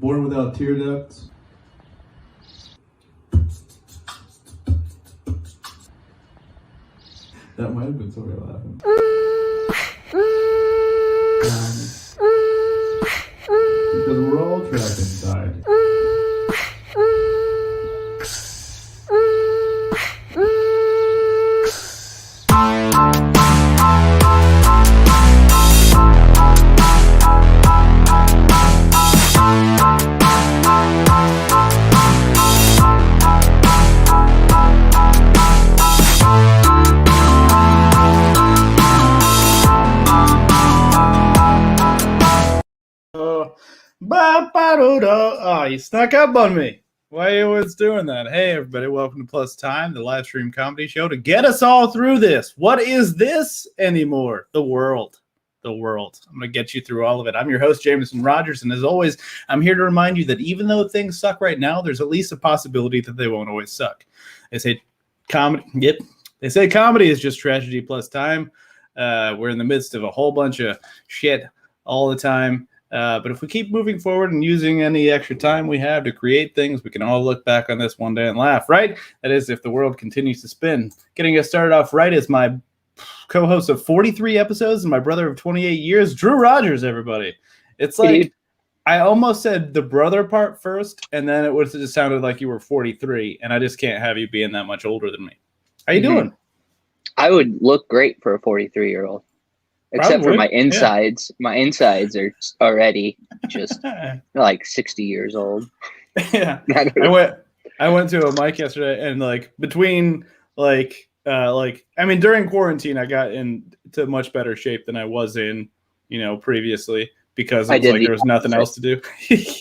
Born without tear ducts. That might have been somebody laughing. Because we're all trapped inside. Oh, you snuck up on me. Why are you always doing that? Hey, everybody, welcome to Plus Time, the live stream comedy show to get us all through this. What is this anymore? The world. The world. I'm going to get you through all of it. I'm your host, Jameson Rogers, and as always, I'm here to remind you that even though things suck right now, there's at least a possibility that they won't always suck. They say comedy is just tragedy plus time. We're in the midst of a whole bunch of shit all the time. But if we keep moving forward and using any extra time we have to create things, we can all look back on this one day and laugh, right? That is, if the world continues to spin. Getting us started off right is my co-host of 43 episodes and my brother of 28 years, Drew Rogers, everybody. It's like, I almost said the brother part first, and then it would have just sounded like you were 43, and I just can't have you being that much older than me. How you doing? I would look great for a 43-year-old. Except for my insides. Yeah. My insides are already just like 60 years old. Yeah. I went to a mic yesterday, and during quarantine I got into much better shape than I was in, previously, because it was there was nothing else to do.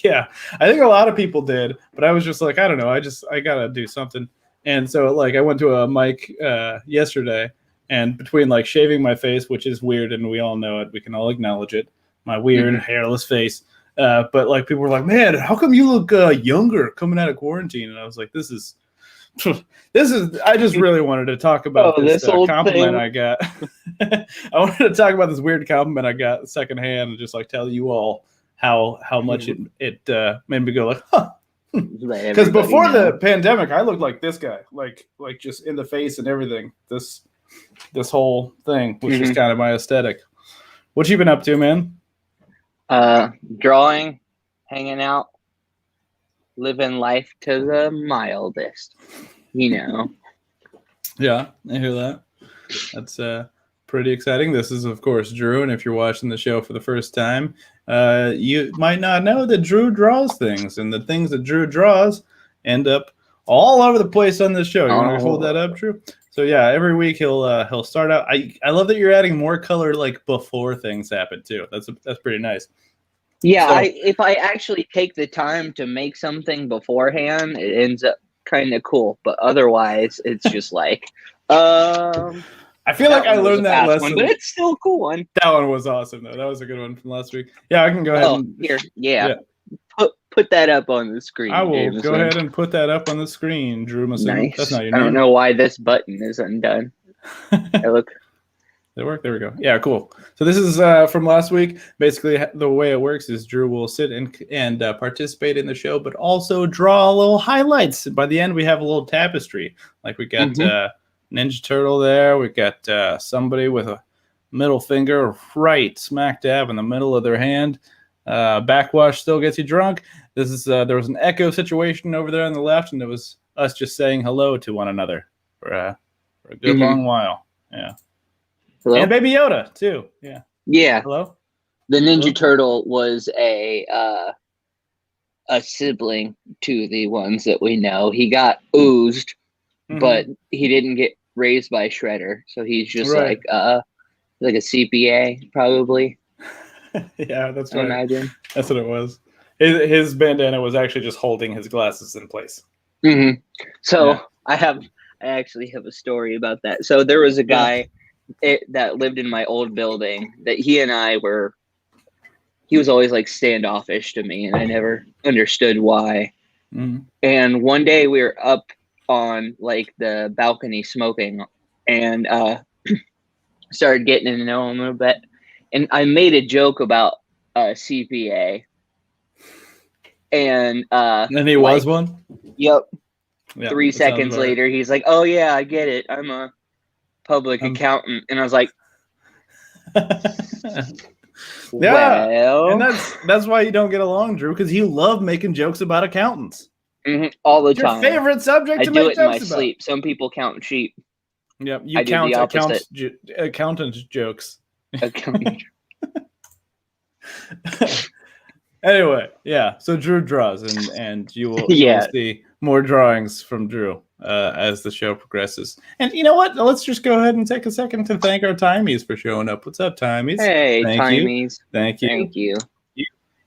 Yeah. I think a lot of people did, but I was just like, I don't know, I gotta do something. And so I went to a mic yesterday. And between shaving my face, which is weird, and we all know it, we can all acknowledge it, my weird hairless face. But people were like, "Man, how come you look younger coming out of quarantine?" And I was like, "This is." I just really wanted to talk about this compliment I got. I wanted to talk about this weird compliment I got secondhand, and just tell you all how much it made me go huh. Because before the pandemic, I looked like this guy, like just in the face and everything. This whole thing, which is kind of my aesthetic. What you been up to, man? Drawing, hanging out, living life to the mildest, Yeah, I hear that. That's pretty exciting. This is, of course, Drew, and if you're watching the show for the first time, you might not know that Drew draws things, and the things that Drew draws end up all over the place on this show. You want to hold that up, Drew? So yeah, every week he'll start out. I love that you're adding more color before things happen too. That's pretty nice. Yeah, so, if I actually take the time to make something beforehand, it ends up kind of cool. But otherwise, it's just I feel like I learned that lesson, but it's still a cool one. That one was awesome though. That was a good one from last week. Yeah, I can go ahead. Yeah. Put that up on the screen. I will go ahead and put that up on the screen, Drew. Nice. That's not your name. I don't know why this button is undone. Look. They work. There we go. Yeah, cool. So this is from last week. Basically, the way it works is Drew will sit and participate in the show, but also draw little highlights. By the end, we have a little tapestry. We got Ninja Turtle there. We got somebody with a middle finger right smack dab in the middle of their hand. Backwash still gets you drunk. This is there was an echo situation over there on the left, and it was us just saying hello to one another for a good long while. Yeah. Hello? And Baby Yoda too. Yeah. Yeah. Hello. The Ninja Turtle was a sibling to the ones that we know. He got oozed, but he didn't get raised by Shredder, so he's just like a CPA probably. Yeah, that's right. Imagine. That's what it was. His bandana was actually just holding his glasses in place. So yeah. I actually have a story about that. So there was a guy that lived in my old building that he was always standoffish to me, and I never understood why. And one day we were up on the balcony smoking, and started getting to know him a little bit. And I made a joke about CPA. And he was one? Yep. Yeah, 3 seconds later, he's like, "Oh yeah, I get it. I'm a public accountant." And I was like, yeah, well, and that's why you don't get along, Drew, because you love making jokes about accountants. All the It's your time. favorite subject I to do make it in my jokes about. sleep. Some people count sheep. Yep, you I do count the opposite. accountant jokes. Accountant. Anyway, yeah. So Drew draws, and you will see more drawings from Drew as the show progresses. And you know what? Let's just go ahead and take a second to thank our Timies for showing up. What's up, Timies? Hey, thank Timies. Thank you. Thank you.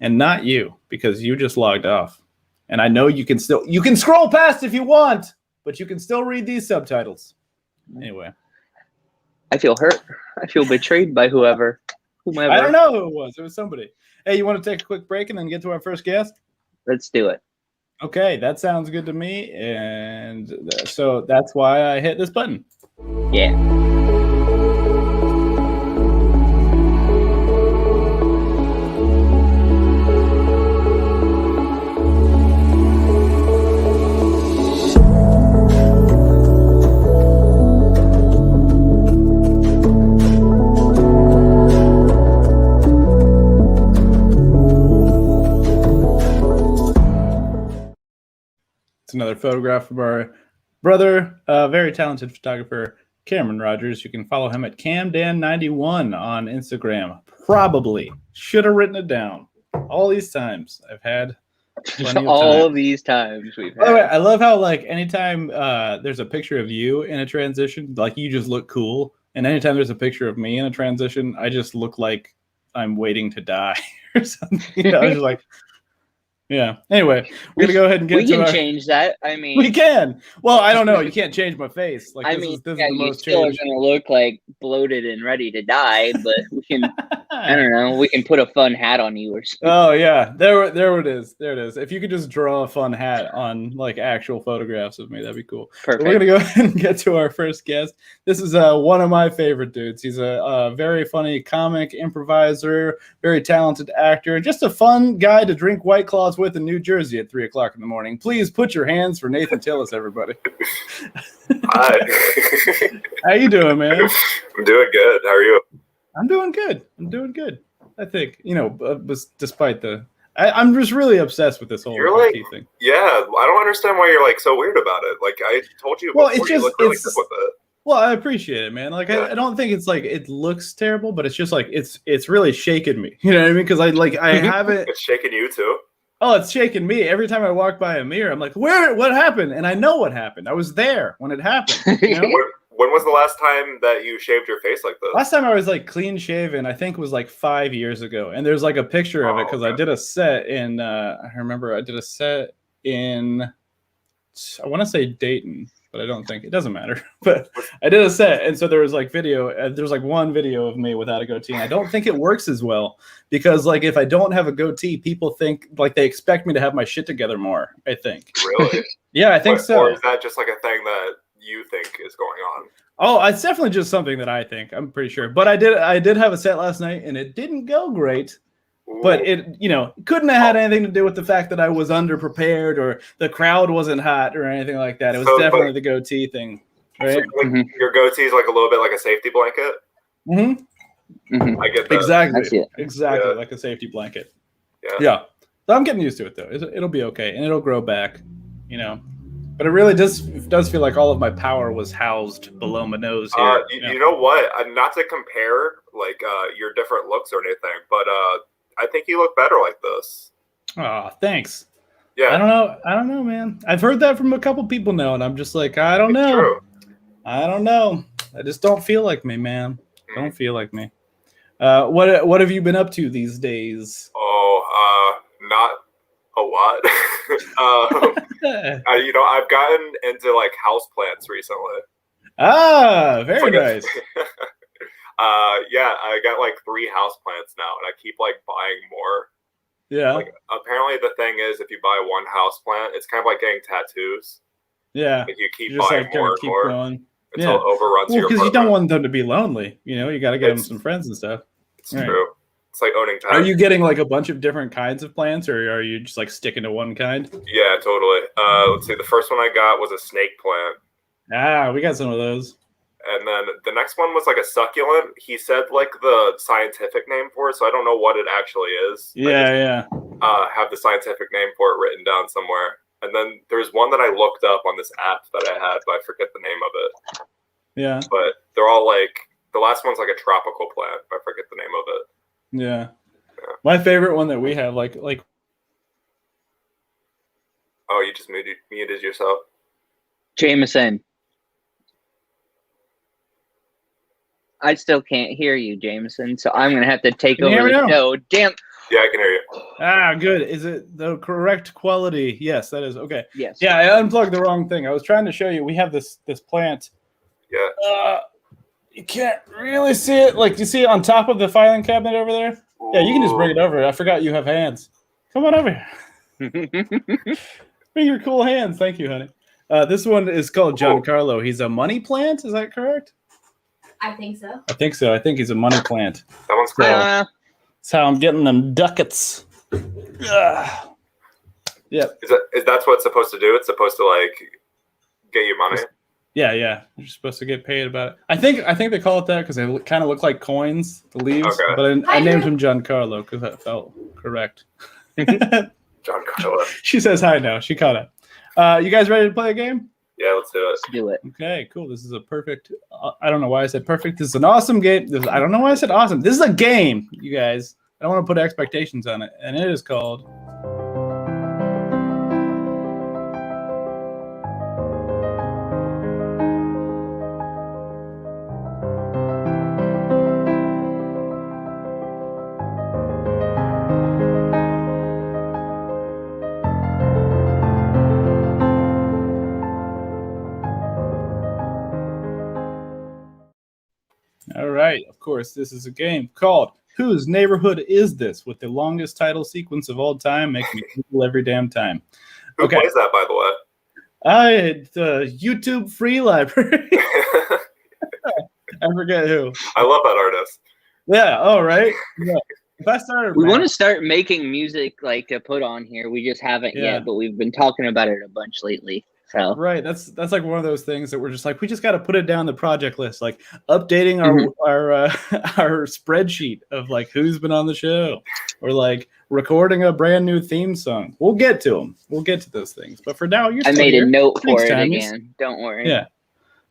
And not you, because you just logged off. And I know you can scroll past if you want, but you can still read these subtitles. Anyway. I feel hurt. I feel betrayed by whomever. I don't know who it was. It was somebody. Hey, you want to take a quick break and then get to our first guest? Let's do it. Okay, that sounds good to me. And so that's why I hit this button. Yeah. It's another photograph from our brother, very talented photographer, Cameron Rogers. You can follow him at CamDan91 on Instagram. Probably should have written it down. All these times I've had plenty of all time. these times we've had. By the way, I love how like anytime there's a picture of you in a transition, like you just look cool. And anytime there's a picture of me in a transition, I just look like I'm waiting to die or something. You know, I was just like, yeah. Anyway, we're gonna go ahead and get. We can change that. I mean, we can. Well, I don't know. You can't change my face. Like, this is the you most still are changed. gonna look like bloated and ready to die, but we can. I don't know. We can put a fun hat on you or something. Oh yeah, there it is. There it is. If you could just draw a fun hat on like actual photographs of me, that'd be cool. Perfect. But we're gonna go ahead and get to our first guest. This is one of my favorite dudes. He's a very funny comic improviser, very talented actor, and just a fun guy to drink White Claws with in New Jersey at 3:00 in the morning. Please put your hands for Nathan Tillis, everybody. Hi. How you doing, man? I'm doing good. How are you? I'm doing good. I think, despite I'm just really obsessed with this whole thing. Yeah, I don't understand why you're like so weird about it. Like I told you before, you look really good with it. Well, I appreciate it, man. Like yeah. I don't think it's like it looks terrible, but it's just like it's really shaken me. You know what I mean? Because I haven't. It's shaking you too. Oh, it's shaking me. Every time I walk by a mirror, I'm like, what happened? And I know what happened. I was there when it happened. You know? When was the last time that you shaved your face like this? Last time I was like clean shaven, I think was like 5 years ago. And there's like a picture of it because I did a set in, I remember I did a set in, I want to say Dayton, but I don't think, it doesn't matter. But I did a set. And so there was like there's like one video of me without a goatee. And I don't think it works as well because like if I don't have a goatee, people think like they expect me to have my shit together more, I think. Really? Yeah, I think so. Or is that just like a thing that you think is going on? Oh, it's definitely just something that I think. I'm pretty sure. But I did have a set last night and it didn't go great. Ooh. But it, couldn't have had anything to do with the fact that I was underprepared or the crowd wasn't hot or anything like that. It was definitely the goatee thing. Right? So like, your goatee is like a little bit like a safety blanket. Mm-hmm. Mm-hmm. I get that. Exactly, like a safety blanket. Yeah. So I'm getting used to it though. It'll be okay and it'll grow back, But it really does feel like all of my power was housed below my nose here. You know what? Not to compare like your different looks or anything, but I think you look better like this. Oh, thanks. Yeah. I don't know, man. I've heard that from a couple people now, and I'm just like, I don't know. True. I don't know. I just don't feel like me, man. Don't feel like me. What have you been up to these days? Oh, not a lot. I've gotten into like houseplants recently. Ah, very nice. Yeah, I got like 3 houseplants now, and I keep like buying more. Yeah. Like apparently the thing is, if you buy one houseplant, it's kind of like getting tattoos. Yeah. Like you keep buying more and more going. until it overruns your apartment. Because you don't want them to be lonely. You got to get them some friends and stuff. It's true. It's like owning pets. Are you getting like a bunch of different kinds of plants, or are you just like sticking to one kind? Yeah, totally. Let's see. The first one I got was a snake plant. Ah, we got some of those. And then the next one was like a succulent. He said like the scientific name for it, so I don't know what it actually is. Yeah. Have the scientific name for it written down somewhere. And then there's one that I looked up on this app that I had, but I forget the name of it. Yeah. But they're all like, the last one's like a tropical plant, but I forget the name of it. Yeah. My favorite one that we have, like. Oh, you just muted yourself. Jameson. I still can't hear you, Jameson, so I'm going to have to take over the show. Damn. Yeah, I can hear you. Ah, good. Is it the correct quality? Yes, that is. Okay. Yes. Yeah, I unplugged the wrong thing. I was trying to show you. We have this plant. Yeah. You can't really see it. Like, do you see it on top of the filing cabinet over there? Yeah, you can just bring it over. I forgot you have hands. Come on over here. Bring your cool hands. Thank you, honey. This one is called Giancarlo. He's a money plant. Is that correct? I think so. I think so. I think he's a money plant. That one's cool. That's how I'm getting them ducats. Yeah. Is that what it's supposed to do? It's supposed to like get you money. Yeah. You're supposed to get paid about it. I think they call it that because they kind of look like coins, the leaves. Okay. But I named him Giancarlo because that felt correct. Giancarlo. She says hi now. She caught it. You guys ready to play a game? Yeah, let's do it. Let's do it. Okay, cool. This is a perfect. I don't know why I said perfect. This is an awesome game. I don't know why I said awesome. This is a game, you guys. I don't want to put expectations on it, and it is called. All right, of course, this is a game called Whose Neighborhood Is This? With the longest title sequence of all time, making me giggle every damn time. Who plays that, by the way? The YouTube free library. I forget who. I love that artist. Yeah, all right. Yeah. If I started, we want to start making music like to put on here. We just haven't yet, but we've been talking about it a bunch lately. So right, that's like one of those things that we're just like, we just got to put it down the project list, like updating our spreadsheet of like who's been on the show, or like recording a brand new theme song. We'll get to them. We'll get to those things. But for now, I made a note for it again. Don't worry. Yeah.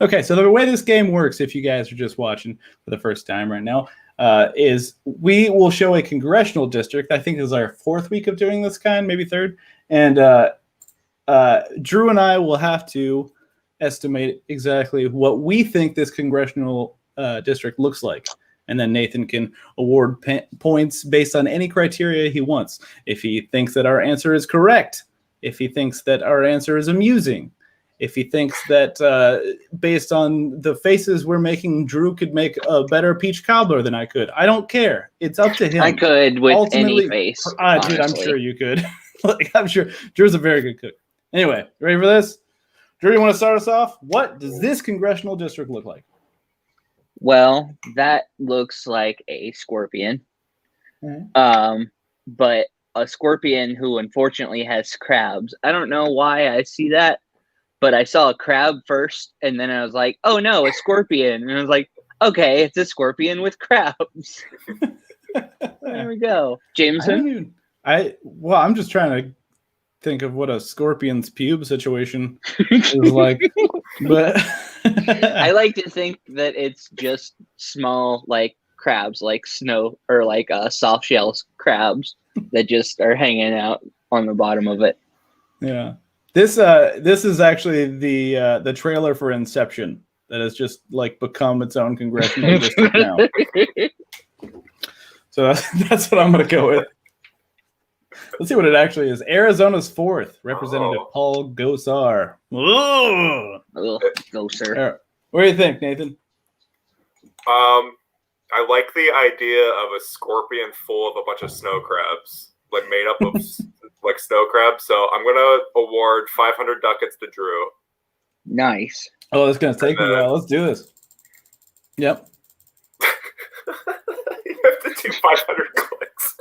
Okay, so the way this game works, if you guys are just watching for the first time right now, is we will show a congressional district. I think this is our fourth week of doing this kind, maybe third, and Drew and I will have to estimate exactly what we think this congressional district looks like. And then Nathan can award points based on any criteria he wants. If he thinks that our answer is correct, if he thinks that our answer is amusing, if he thinks that based on the faces we're making, Drew could make a better peach cobbler than I could. I don't care. It's up to him. I could with any face. Dude, I'm sure you could. Like, I'm sure Drew's a very good cook. Anyway, ready for this? Drew, you want to start us off? What does this congressional district look like? Well, that looks like a scorpion. Mm-hmm. But a scorpion who unfortunately has crabs. I don't know why I see that, but I saw a crab first, and then I was like, oh no, a scorpion. And I was like, okay, it's a scorpion with crabs. There we go. Jameson? I'm just trying to think of what a scorpion's pube situation is like. But I like to think that it's just small, like crabs, like snow or like soft shell crabs that just are hanging out on the bottom of it. Yeah, this is actually the trailer for Inception that has just like become its own congressional district now. So that's what I'm gonna go with. Let's see what it actually is. Arizona's 4th, Representative Paul Gosar. Oh, Gosar. What do you think, Nathan? I like the idea of a scorpion full of a bunch of snow crabs, like made up of like snow crabs. So I'm gonna award 500 ducats to Drew. Nice. Oh, it's gonna take me a while. Let's do this. Yep. You have to do 500 clicks.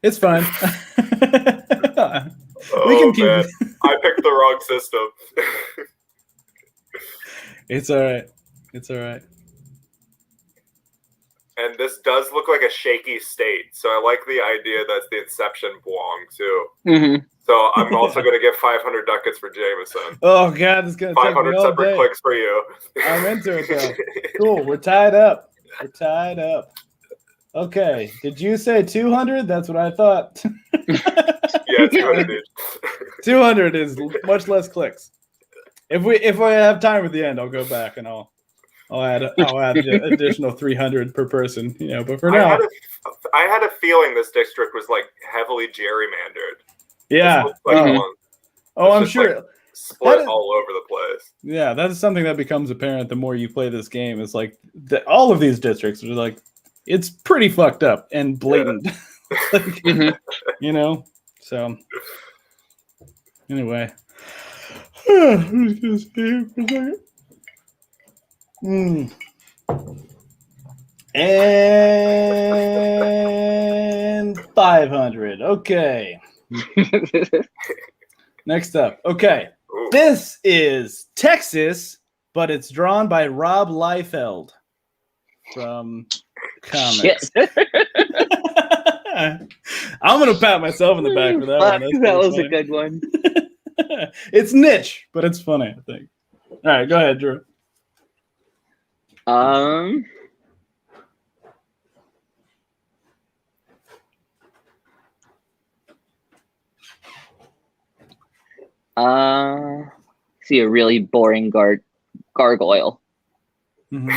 It's fine. Oh, We can keep man. it. I picked the wrong system. It's all right. It's all right. And this does look like a shaky state, so I like the idea that's the Inception Bwong, too. Mm-hmm. So I'm also going to give 500 ducats for Jameson. Oh God, it's gonna take me 500 all separate day. clicks for you. I'm into it though. Cool. We're tied up. We're tied up. Okay. Did you say 200? That's what I thought. Yeah, 200 each. 200 is much less clicks. If I have time at the end, I'll go back and I'll add additional 300 per person. But for now, I had a feeling this district was like heavily gerrymandered. yeah. This looks like one. Oh, I'm just, sure. like, split all over the place. Yeah, that's something that becomes apparent the more you play this game. It's like all of these districts are like, it's pretty fucked up and blatant. Mm-hmm. So anyway. Let me just see here for a second. And 500. Okay. Next up. Okay. Ooh. This is Texas, but it's drawn by Rob Liefeld from comics. I'm going to pat myself in the back for that one. That was a good one. It's niche, but it's funny, I think. All right, go ahead, Drew. See a really boring gargoyle. Mm-hmm.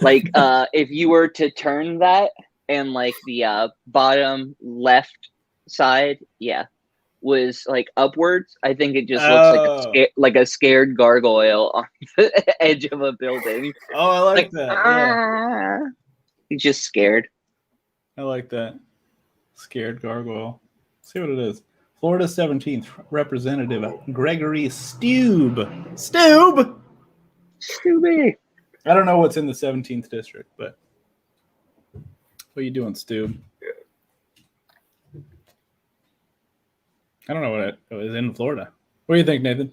Like, if you were to turn that and like the bottom left side, was like upwards, I think it just looks like a scared gargoyle on the edge of a building. Oh, I like that. Yeah. He's just scared. I like that. Scared gargoyle. Let's see what it is. Florida 17th Representative Gregory Stube. Stubby. I don't know what's in the 17th district, but what are you doing, Stube? I don't know what it is in Florida. What do you think, Nathan?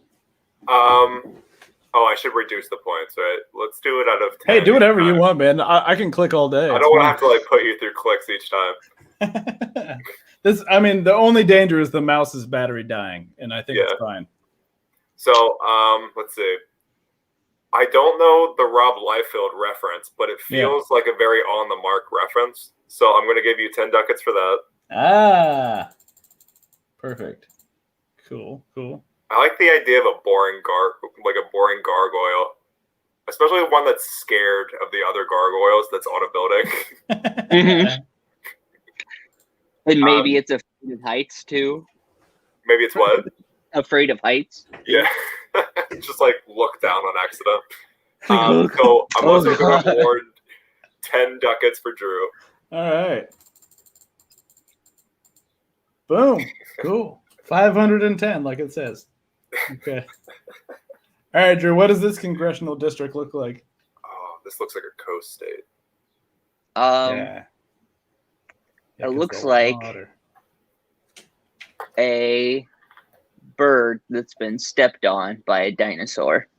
I should reduce the points, right? Let's do it out of 10. Hey, do whatever you want, man. I can click all day. I don't want to have to like put you through clicks each time. The only danger is the mouse's battery dying, and I think it's fine. So, let's see. I don't know the Rob Liefeld reference, but it feels like a very on the mark reference. So I'm going to give you 10 ducats for that. Ah, perfect. Cool. I like the idea of a boring gargoyle, especially one that's scared of the other gargoyles that's on a building. Mm-hmm. And maybe it's afraid of heights too. Maybe it's what? Afraid of heights. Yeah. Just like look down on accident. So I'm also going to award 10 ducats for Drew. All right. Boom. Cool. 510, like it says. Okay. All right, Drew, what does this congressional district look like? Oh, this looks like a coast state. It looks like a bird that's been stepped on by a dinosaur.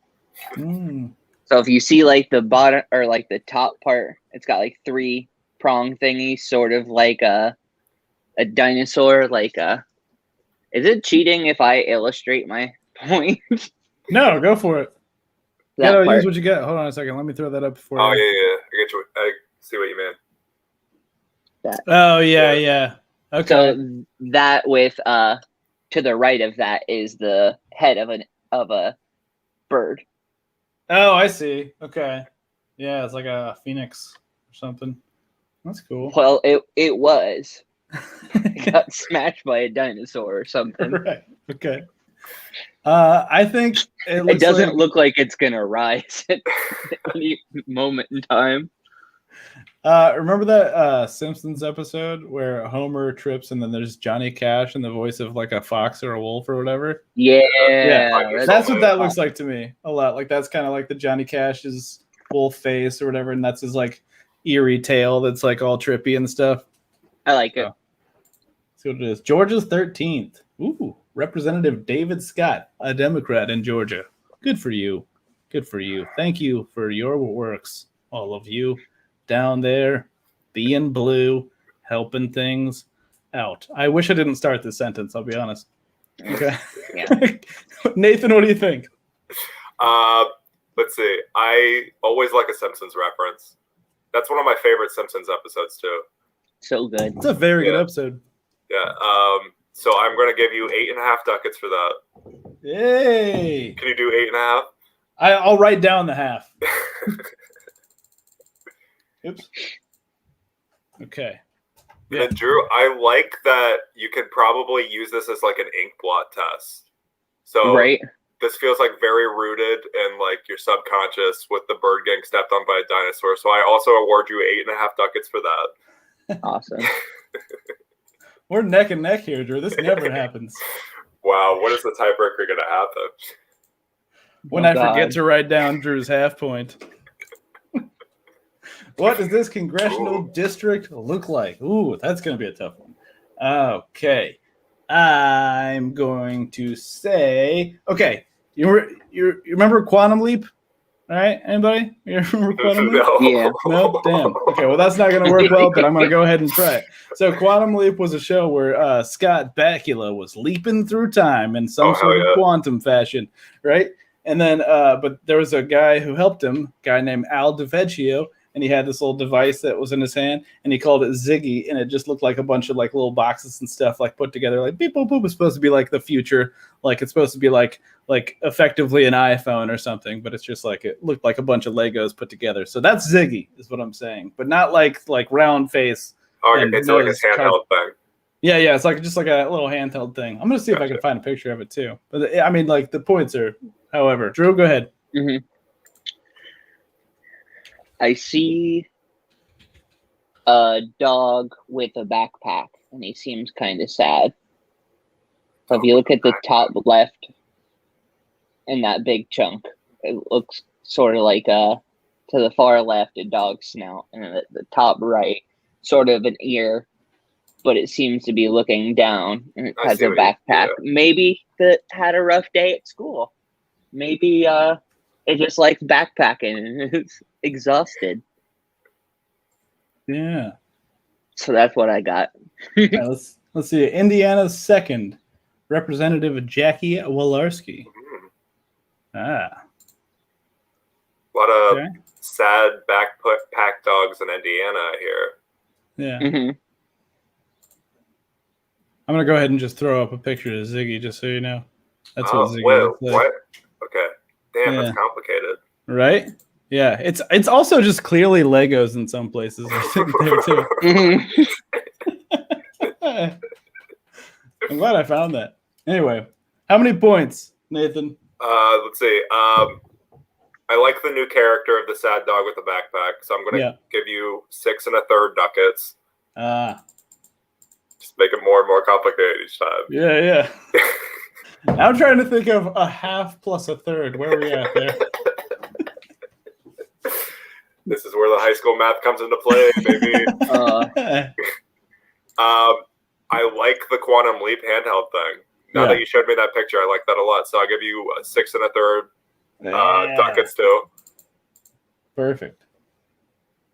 So if you see like the bottom or like the top part, it's got like 3 prong thingies, sort of like a dinosaur. Like is it cheating if I illustrate my point? No, go for it. You gotta use what you get. Hold on a second. Let me throw that up before. Oh, yeah. I get you. I see what you mean. Oh, yeah. Okay. So that with to the right of that is the head of a bird. Oh, I see. Okay. Yeah, it's like a phoenix or something. That's cool. Well, it was. It got smashed by a dinosaur or something. Right. Okay. I think it doesn't look like it's gonna rise at any moment in time. Remember that Simpsons episode where Homer trips and then there's Johnny Cash in the voice of like a fox or a wolf or whatever? Yeah. That's what that looks like to me a lot. Like that's kind of like the Johnny Cash's wolf face or whatever, and that's his like eerie tail that's like all trippy and stuff. I like it. Let's see what it is. Georgia's 13th. Ooh, Representative David Scott, a Democrat in Georgia. Good for you. Good for you. Thank you for your works, all of you down there, being blue, helping things out. I wish I didn't start this sentence, I'll be honest. Okay. Yeah. Nathan, what do you think? Let's see. I always like a Simpsons reference. That's one of my favorite Simpsons episodes too. So good. It's a very good episode. Yeah. So I'm going to give you 8.5 ducats for that. Yay! Can you do 8.5? I'll write down the half. Oops. Okay. And then, Drew, I like that you could probably use this as like an ink blot test. So Right. this feels like very rooted in like your subconscious with the bird getting stepped on by a dinosaur. So I also award you 8.5 ducats for that. Awesome. We're neck and neck here, Drew. This never happens. Wow, what is the tiebreaker going to happen? When I forget to write down Drew's half point. What does this congressional district look like? Ooh, that's going to be a tough one. Okay. I'm going to say, okay, you remember Quantum Leap? All right, anybody? You remember Quantum Leap? No. Yeah. No? Damn. Okay, well, that's not going to work well, but I'm going to go ahead and try it. So Quantum Leap was a show where Scott Bakula was leaping through time in some sort of quantum fashion, right? And then, but there was a guy who helped him, a guy named Al DiVecchio, and he had this little device that was in his hand, and he called it Ziggy, and it just looked like a bunch of like little boxes and stuff like put together, like beep boop boop. It's supposed to be like the future, like it's supposed to be like effectively an iPhone or something, but it's just like it looked like a bunch of Legos put together. So that's Ziggy, is what I'm saying, but not like round face. Oh, it's like a handheld thing. Yeah, it's like just like a little handheld thing. I'm gonna see if I can find a picture of it too. But I mean, like the points are, however, Drew, go ahead. Mm-hmm. I see a dog with a backpack, and he seems kind of sad. So if you look at the top left in that big chunk, it looks sort of like to the far left, a dog's snout, and at the top right, sort of an ear, but it seems to be looking down, and it has a backpack. Maybe that had a rough day at school. Maybe it just likes backpacking and it's exhausted. Yeah. So that's what I got. Right, let's see. Indiana's second, Representative Jackie Walorski. A lot of sad backpack dogs in Indiana here. Yeah. Mm-hmm. I'm gonna go ahead and just throw up a picture of Ziggy, just so you know. That's what Ziggy looks like. What? Okay. Damn, that's complicated. Right? Yeah. It's also just clearly Legos in some places. I think there too. I'm glad I found that. Anyway, how many points, Nathan? Let's see. I like the new character of the sad dog with the backpack, so I'm going to give you 6 1/3 ducats. Just make it more and more complicated each time. Yeah. I'm trying to think of a half plus a third. Where are we at there? This is where the high school math comes into play, baby. I like the Quantum Leap handheld thing. Now that you showed me that picture, I like that a lot. So I'll give you 6 1/3 ducats too. Perfect.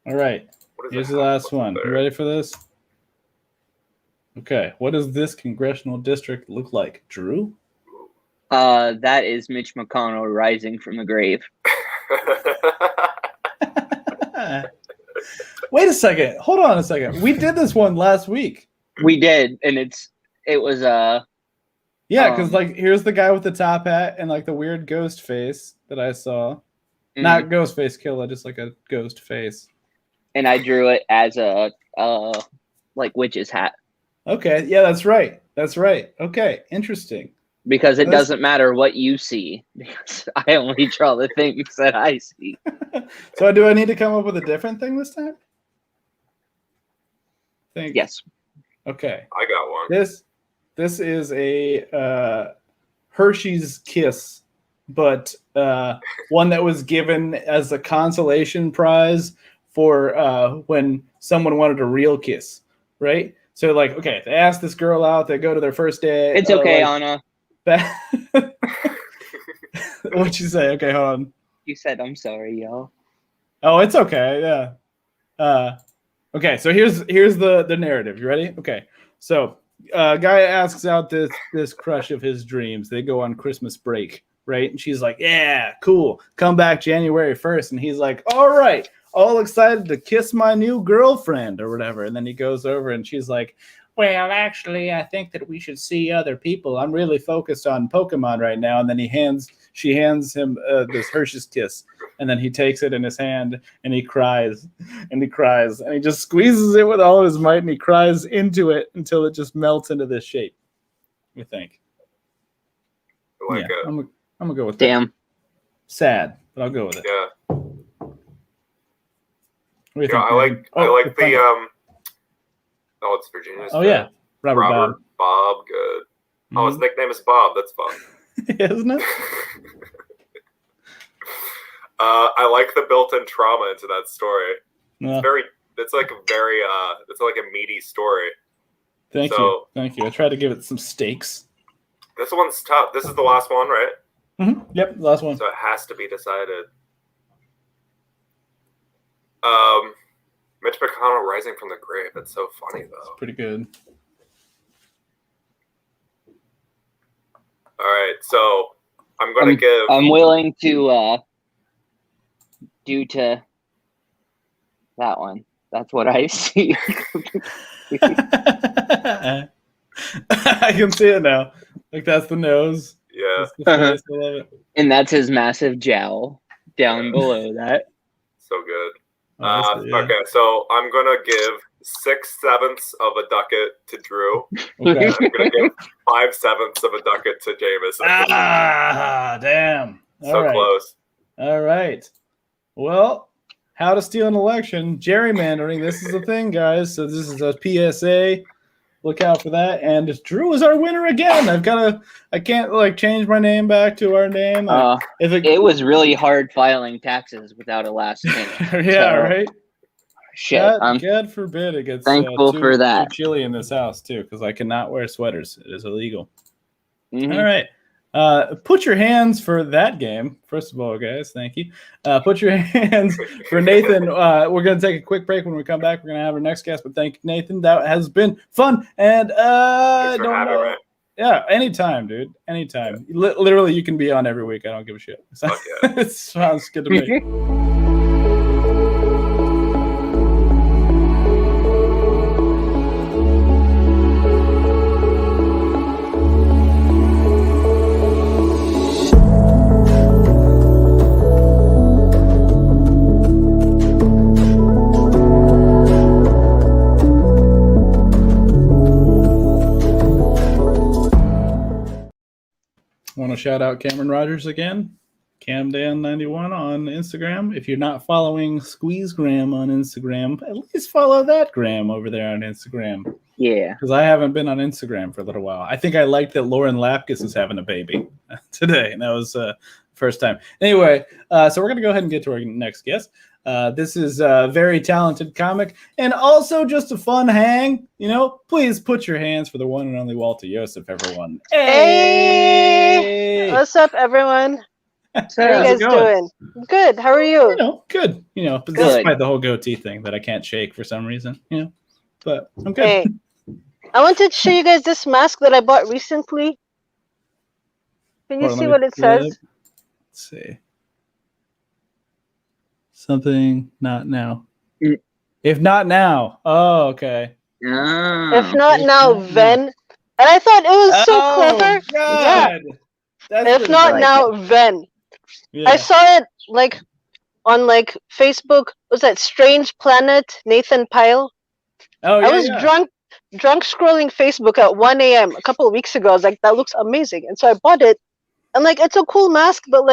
All right. Here's the last one. You ready for this? Okay. What does this congressional district look like, Drew? That is Mitch McConnell rising from the grave. Wait a second. Hold on a second. We did this one last week. We did, and it was yeah, because like here's the guy with the top hat and like the weird ghost face that I saw. Mm-hmm. Not ghost face killer, just like a ghost face. And I drew it as a like witch's hat. Okay, yeah, that's right. Okay, interesting. Because it doesn't matter what you see, because I only draw the things that I see. So do I need to come up with a different thing this time? think. Yes. Okay. I got one. This is a Hershey's Kiss, but one that was given as a consolation prize for when someone wanted a real kiss, right? So like, okay, they ask this girl out, they go to their first date. It's okay, Anna. What'd you say? Okay, hold on. You said I'm sorry, yo. Oh, it's okay. Yeah. Okay, so here's the narrative. You ready? Okay. So guy asks out this crush of his dreams. They go on Christmas break, right? And she's like, yeah, cool. Come back January 1st. And he's like, all right, all excited to kiss my new girlfriend or whatever. And then he goes over and she's like, well, actually, I think that we should see other people. I'm really focused on Pokemon right now. And then she hands him this Hershey's Kiss. And then he takes it in his hand and he cries and he cries and he just squeezes it with all of his might and he cries into it until it just melts into this shape. You think? I like it. I'm gonna go with Damn. that. Sad, but I'll go with it. Yeah. What do you think, I like man? Oh, it's Virginia's. Oh yeah, Robert Bob. Good. Oh, his nickname is Bob. That's fun. Isn't it? I like the built-in trauma into that story. Yeah. It's like a meaty story. Thank you. I tried to give it some stakes. This one's tough. This is the last one, right? Mm-hmm. Yep, last one. So it has to be decided. Mitch McConnell rising from the grave. That's so funny, though. It's pretty good. All right, so I'm going to give... I'm willing to, due to that one. That's what I see. I can see it now. Like, that's the nose. Yeah. That's the face. I love it. And that's his massive jowl down below that. So good. Honestly, yeah. Okay, so I'm going to give 6/7 of a ducat to Drew. Okay. I'm going to give 5/7 of a ducat to Jameis. Damn. So All right. close. All right. Well, how to steal an election, gerrymandering. This is a thing, guys. So this is a PSA. Look out for that. And Drew is our winner again. I can't change my name back to our name. It was really hard filing taxes without a last name. Yeah, right. Shit. God forbid it gets thankful for that. too chilly in this house too, because I cannot wear sweaters. It is illegal. Mm-hmm. All right. Put your hands for that game. First of all, guys, thank you. Put your hands for Nathan. We're going to take a quick break. When we come back, we're going to have our next guest. But thank you, Nathan. That has been fun. And Thanks for having me. Yeah, anytime, dude. Anytime. Literally, you can be on every week. I don't give a shit. Fuck yeah. It sounds good to me. Want to shout out Cameron Rogers again, CamDan91 on Instagram. If you're not following Squeezegram on Instagram, at least follow that gram over there on Instagram. Yeah. Because I haven't been on Instagram for a little while. I think I liked that Lauren Lapkus is having a baby today, and that was first time. Anyway, so we're going to go ahead and get to our next guest. This is a very talented comic and also just a fun hang. Please put your hands for the one and only Walter Joseph, everyone. Hey! What's up, everyone? How are you guys doing? Good. How are you? Good. But despite the whole goatee thing that I can't shake for some reason, but I'm good. Hey, I wanted to show you guys this mask that I bought recently. Can you see what it says? Let's see. Something not now. If not now. Oh, okay. If not now, then. And I thought it was so clever. God. Yeah. If not now, then. Yeah. I saw it on Facebook. Was that Strange Planet, Nathan Pyle? Oh yeah. I was drunk scrolling Facebook at 1 a.m. a couple of weeks ago. I was like, that looks amazing. And so I bought it. And it's a cool mask, but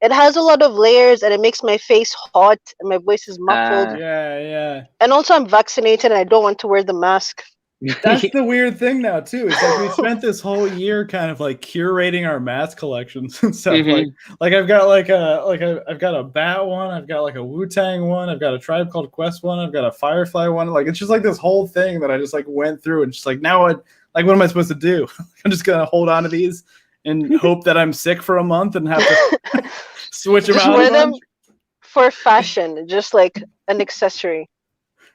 it has a lot of layers and it makes my face hot and my voice is muffled. Yeah. And also, I'm vaccinated and I don't want to wear the mask. That's the weird thing now too. It's like we spent this whole year kind of like curating our mask collections and stuff. Like I've got I've got a Bat one, I've got like a Wu-Tang one, I've got a Tribe Called Quest one, I've got a Firefly one. Like it's just like this whole thing that I just like went through and just like now what am I supposed to do? I'm just gonna hold on to these and hope that I'm sick for a month and have to switch them Just out. wear them for fashion, just like an accessory.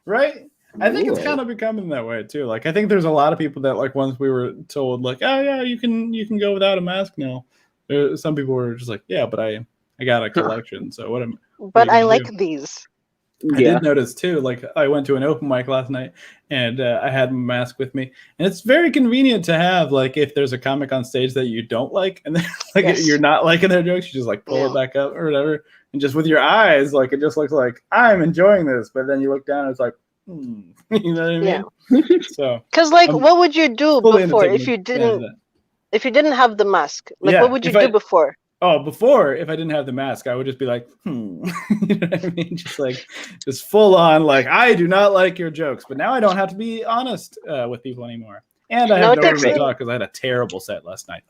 Right? I think it's kind of becoming that way too. Like I think there's a lot of people that like once we were told like, oh yeah, you can go without a mask now. Some people were just like, yeah, but I got a collection, so what am? But I like these. I did notice too. Like I went to an open mic last night, and I had my mask with me, and it's very convenient to have. Like if there's a comic on stage that you don't like, and then like you're not liking their jokes, you just like pull it back up or whatever, and just with your eyes, like it just looks like I'm enjoying this, but then you look down, and it's like. You know what I mean? Yeah. So, because like, what would you do before if you didn't have the mask? Like, what would you do before? Oh, before if I didn't have the mask, I would just be like, you know what I mean? Just full on, like I do not like your jokes. But now I don't have to be honest with people anymore, and I have no room to talk because I had a terrible set last night.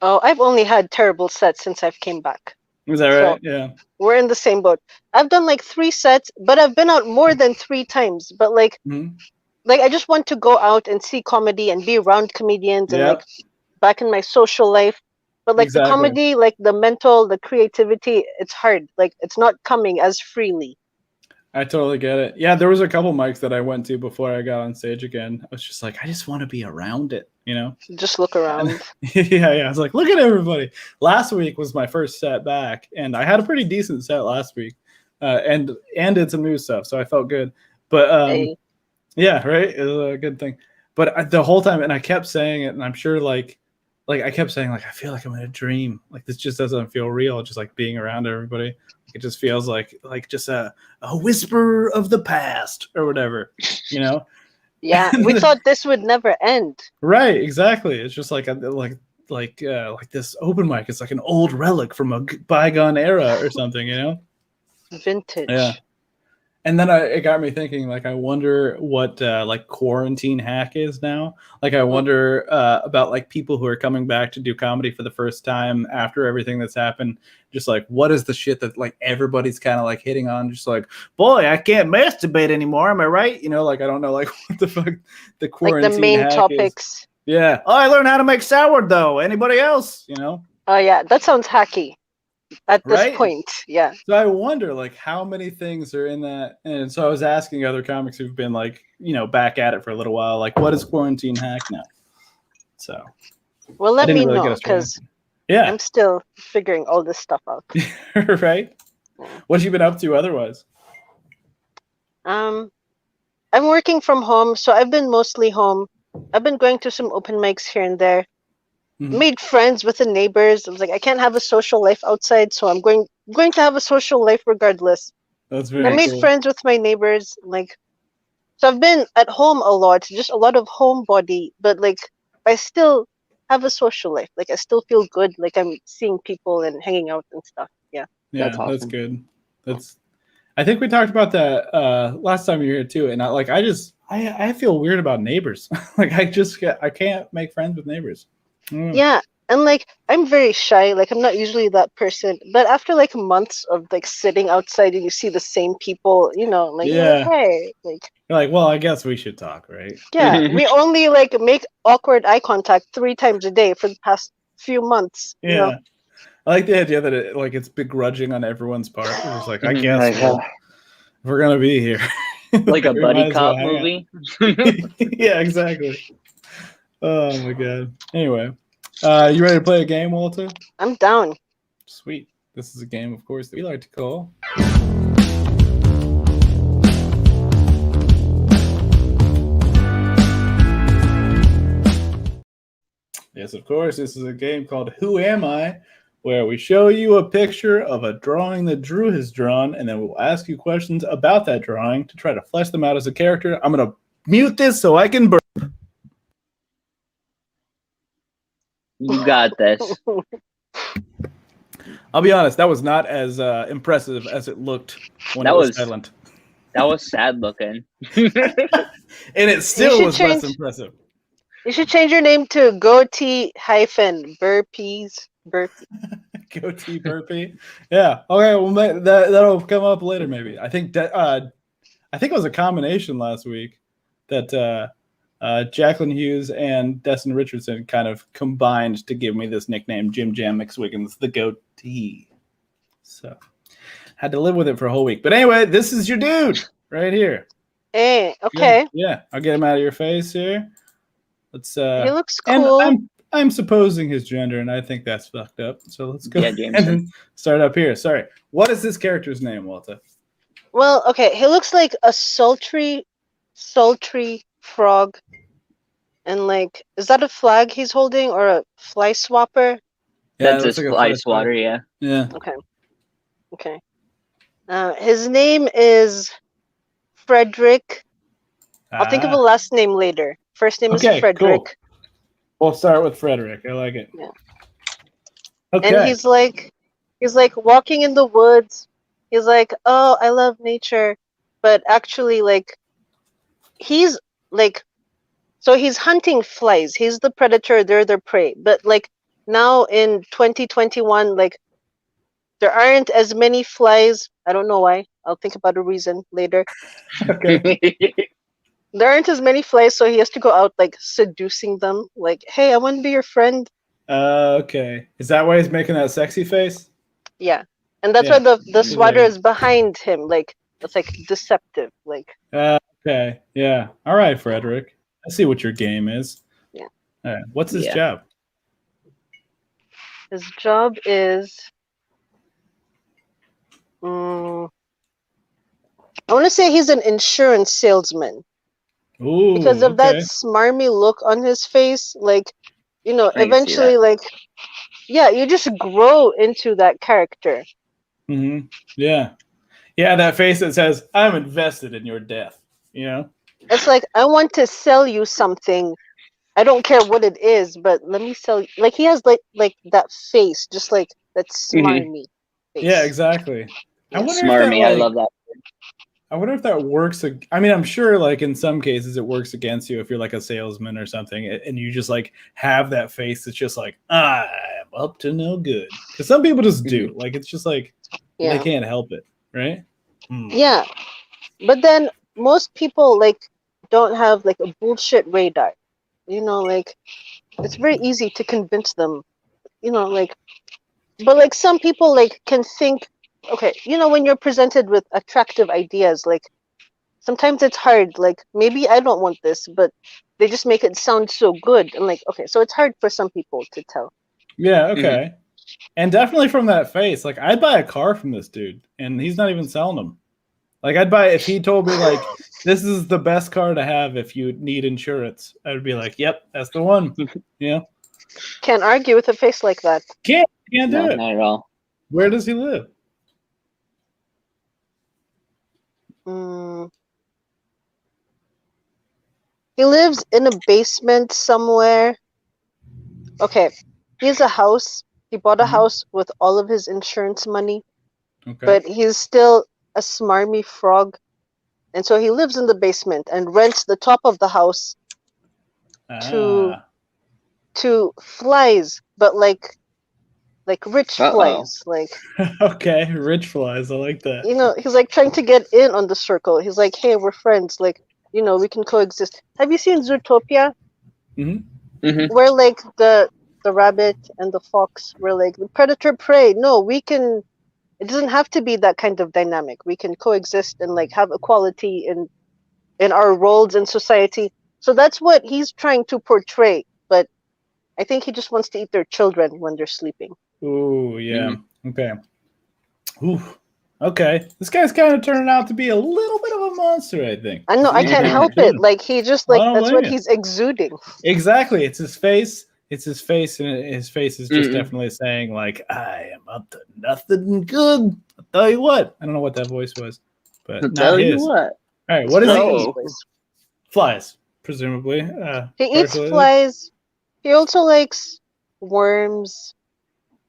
Oh, I've only had terrible sets since I've came back. Is that right? Yeah. We're in the same boat. I've done like 3 sets, but I've been out more than 3 times. But like I just want to go out and see comedy and be around comedians and like back in my social life. But like the comedy, like the mental, the creativity, it's hard. Like it's not coming as freely. I totally get it. Yeah, there was a couple mics that I went to before I got on stage again. I was just like, I just want to be around it, you know? Just look around. Yeah. I was like, look at everybody. Last week was my first set back, and I had a pretty decent set last week, and did some new stuff, so I felt good. But yeah, right? It was a good thing. But the whole time, and I kept saying it, and I'm sure like I kept saying like I feel like I'm in a dream. Like this just doesn't feel real. Just like being around everybody. It just feels like just a whisper of the past or whatever, you know? Yeah, we thought this would never end. Right, exactly. It's just like this open mic. It's like an old relic from a bygone era or something, you know? Vintage. Yeah. And then it got me thinking, like, I wonder what like quarantine hack is now. Like, I wonder about like people who are coming back to do comedy for the first time after everything that's happened. Just like, what is the shit that like everybody's kind of like hitting on? Just like, boy, I can't masturbate anymore. Am I right? You know, like I don't know, like what the fuck the quarantine like the main hack topics. Is. Yeah. Oh, I learned how to make sourdough. Anybody else? You know? Oh yeah, that sounds hacky. At this point, yeah. So I wonder, like, how many things are in that. And so I was asking other comics who've been, like, you know, back at it for a little while, like, what is quarantine hack now? So, well, let me know because I'm still figuring all this stuff out. Right? Yeah. What have you been up to otherwise? I'm working from home, so I've been mostly home. I've been going to some open mics here and there. Made friends with the neighbors. I was like, I can't have a social life outside, so I'm going to have a social life regardless. That's very I made friends with my neighbors, like, so I've been at home a lot, just a lot of homebody, but like I still have a social life. Like I still feel good, like I'm seeing people and hanging out and stuff. Yeah. Yeah, that's, awesome. That's good. I think we talked about that last time you were here too, and I feel weird about neighbors. Like I can't make friends with neighbors. Yeah, and like I'm very shy. Like I'm not usually that person, but after like months of like sitting outside and you see the same people, you know, like hey, like you're like, well, I guess we should talk, right? Yeah, we only like make awkward eye contact 3 times a day for the past few months. Yeah, you know? I like the idea that it's begrudging on everyone's part. It's like I guess we're gonna be here, like a buddy cop movie. Yeah, exactly. Oh my god. Anyway, you ready to play a game, Walter? I'm down. Sweet. This is a game, of course, that we like to call Yes, of course. This is a game called Who Am I? Where we show you a picture of a drawing that Drew has drawn, and then we'll ask you questions about that drawing to try to flesh them out as a character. I'm gonna mute this so I can burp. You got this. I'll be honest, that was not as impressive as it looked when That it was was- silent. That was sad looking. And it still should was less change- impressive. You should change your name to goatee-burpees. Burpee. Goatee burpee. Yeah. Okay. Well, that'll come up later. Maybe. I think it was a combination last week that Jacqueline Hughes and Destin Richardson kind of combined to give me this nickname, Jim Jam McSwiggins, the goatee. So had to live with it for a whole week. But anyway, this is your dude right here. Hey, okay. Yeah. I'll get him out of your face here. Let's. He looks And cool. I'm supposing his gender, and I think that's fucked up. So let's go Yeah, Jameson. and start up here. Sorry. What is this character's name, Walter? Well, okay, he looks like a sultry frog. And like, is that a flag he's holding or a fly swapper? That's it his looks like a fly fly swatter, yeah. Yeah. Okay. His name is Frederick. I'll think of a last name later. First name is Frederick. Cool. We'll start with Frederick. I like it. Yeah. Okay. And he's like walking in the woods. He's like, oh, I love nature. But actually, like, he's like, so he's hunting flies. He's the predator. They're their prey. But like now in 2021, like, there aren't as many flies. I don't know why. I'll think about a reason later. Okay. There aren't as many flies, so he has to go out like seducing them. Like, hey, I want to be your friend. Okay. Is that why he's making that sexy face? Yeah, and that's Yeah. why the swatter like- is behind him. Like, it's like deceptive. Like, Okay. Yeah. All right, Frederick. I see what your game is. Yeah. All right. What's his Yeah. job? his job is. I want to say he's an insurance salesman. Ooh. Because of that okay. smarmy look on his face, like, you know, I can see eventually, like, yeah, you just grow into that character. Mm-hmm. Yeah. Yeah, that face that says, I'm invested in your death. You know? It's like, I want to sell you something. I don't care what it is, but let me sell you. Like, he has like that face, just like that smarmy face. Yeah, exactly. I Yeah. wonder if Smarmy, that, I like, love that. I wonder if that works. I mean, I'm sure like in some cases it works against you if you're like a salesman or something and you just like have that face that's just like, I'm up to no good. Because some people just do. Like, it's just like, Yeah. they can't help it. Right? Yeah. But then most people, like, don't have like a bullshit radar. You know, like, it's very easy to convince them, you know, like, but like some people like can think, okay, you know, when you're presented with attractive ideas, like sometimes it's hard, like maybe I don't want this, but they just make it sound so good. And like, okay, so it's hard for some people to tell. Yeah, okay. And definitely from that face, like I'd buy a car from this dude and he's not even selling them. Like I'd buy if he told me like this is the best car to have if you need insurance. I'd be like, yep, that's the one. Yeah. Can't argue with a face like that. Can't do No, it. not at all. Where does he live? He lives in a basement somewhere. Okay, he has a house. He bought a house with all of his insurance money, Okay. but he's still a smarmy frog. And so he lives in the basement and rents the top of the house to flies, but like rich flies. Like, okay, rich flies. I like that. you know, he's like trying to get in on the circle. He's like, hey, we're friends. Like, you know, we can coexist. Have you seen Zootopia? Where like the rabbit and the fox were like the predator prey. No, we can. It doesn't have to be that kind of dynamic. We can coexist and like have equality in our roles in society. So that's what he's trying to portray. But I think he just wants to eat their children when they're sleeping. Ooh, yeah. Okay. Ooh. Okay. This guy's kind of turning out to be a little bit of a monster, I think. I know, I can't help it. Like he just like that's what he's exuding. Exactly. It's his face. It's his face, and his face is just definitely saying, like, I am up to nothing good. I'll tell you what. I don't know what that voice was, but I'll not tell you his. what. All right, what is So- he? Flies, presumably. He eats particularly. flies. He also likes worms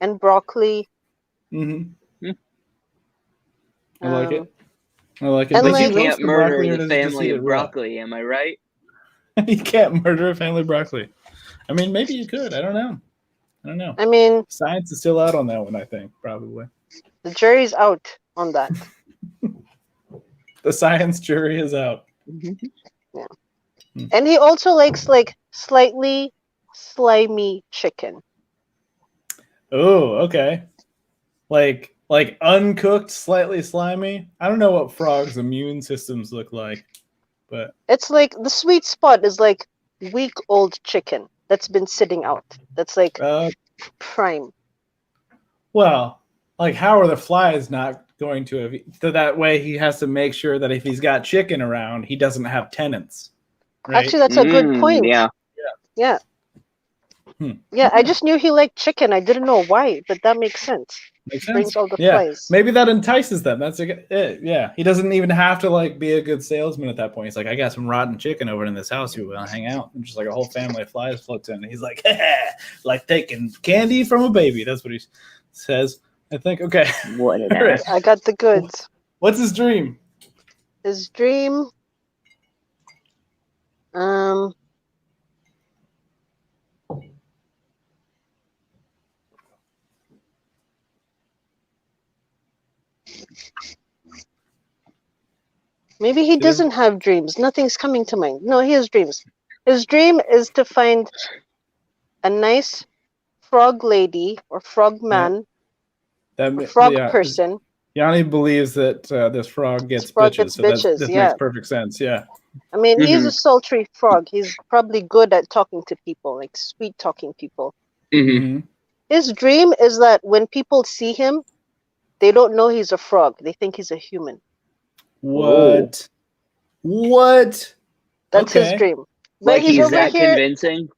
and broccoli. Mm-hmm. I like it. I like it. And But like, you can't murder broccoli, or the does he just family eat of it raw? broccoli, am I right? You can't murder a family of broccoli. I mean, maybe you could. I don't know. I mean, Science is still out on that one, I think, probably. the jury's out on that. The science jury is out. Yeah. And he also likes like slightly slimy chicken. Oh, okay. Like uncooked, slightly slimy. I don't know what frogs' immune systems look like, but It's like the sweet spot is like week-old chicken that's been sitting out. That's like prime. Well, like how are the flies not going to have? So that way he has to make sure that if he's got chicken around, he doesn't have tenants. Right? Actually, that's a good point. Yeah. Yeah. Yeah, I just knew he liked chicken. I didn't know why, but that makes sense. Makes sense. Brings all the Yeah, flies. maybe that entices them. That's it. Yeah, he doesn't even have to like be a good salesman at that point. He's like, I got some rotten chicken over in this house. You want to hang out? And just like a whole family of flies floats in. And he's like, like taking candy from a baby. That's what he says. I think. Okay. What an All right. ass. I got the goods. What's his dream? His dream. Maybe he doesn't have dreams. Nothing's coming to mind. No, he has dreams. His dream is to find a nice frog lady or frog man, or frog person. Yanni believes that this frog gets frog bitches. Gets so bitches, that yeah. makes perfect sense. Yeah. I mean, he's a sultry frog. He's probably good at talking to people, like sweet talking people. Mm-hmm. His dream is that when people see him, they don't know he's a frog. They think he's a human. What? What? That's his dream. But Like he's over that here. Convincing?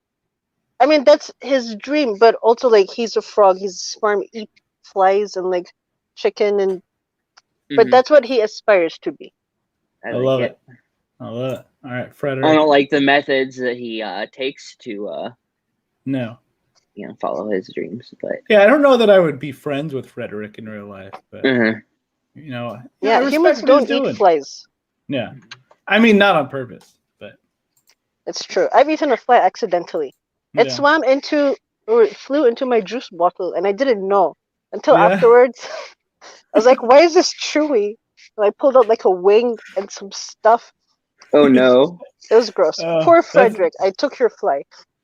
I mean, that's his dream, but also like he's a frog. He's a farm, eat flies and like chicken, and but that's what he aspires to be. I love it. I love it. All right, Frederick. I don't like the methods that he takes to follow his dreams, but yeah, I don't know that I would be friends with Frederick in real life, but yeah, humans don't eat flies. Yeah, I mean not on purpose, but it's true. I've eaten a fly accidentally. It swam into or it flew into my juice bottle, and I didn't know until afterwards. I was like, "Why is this chewy?" And I pulled out like a wing and some stuff. Oh no! It was gross. Poor Frederick. I took your fly.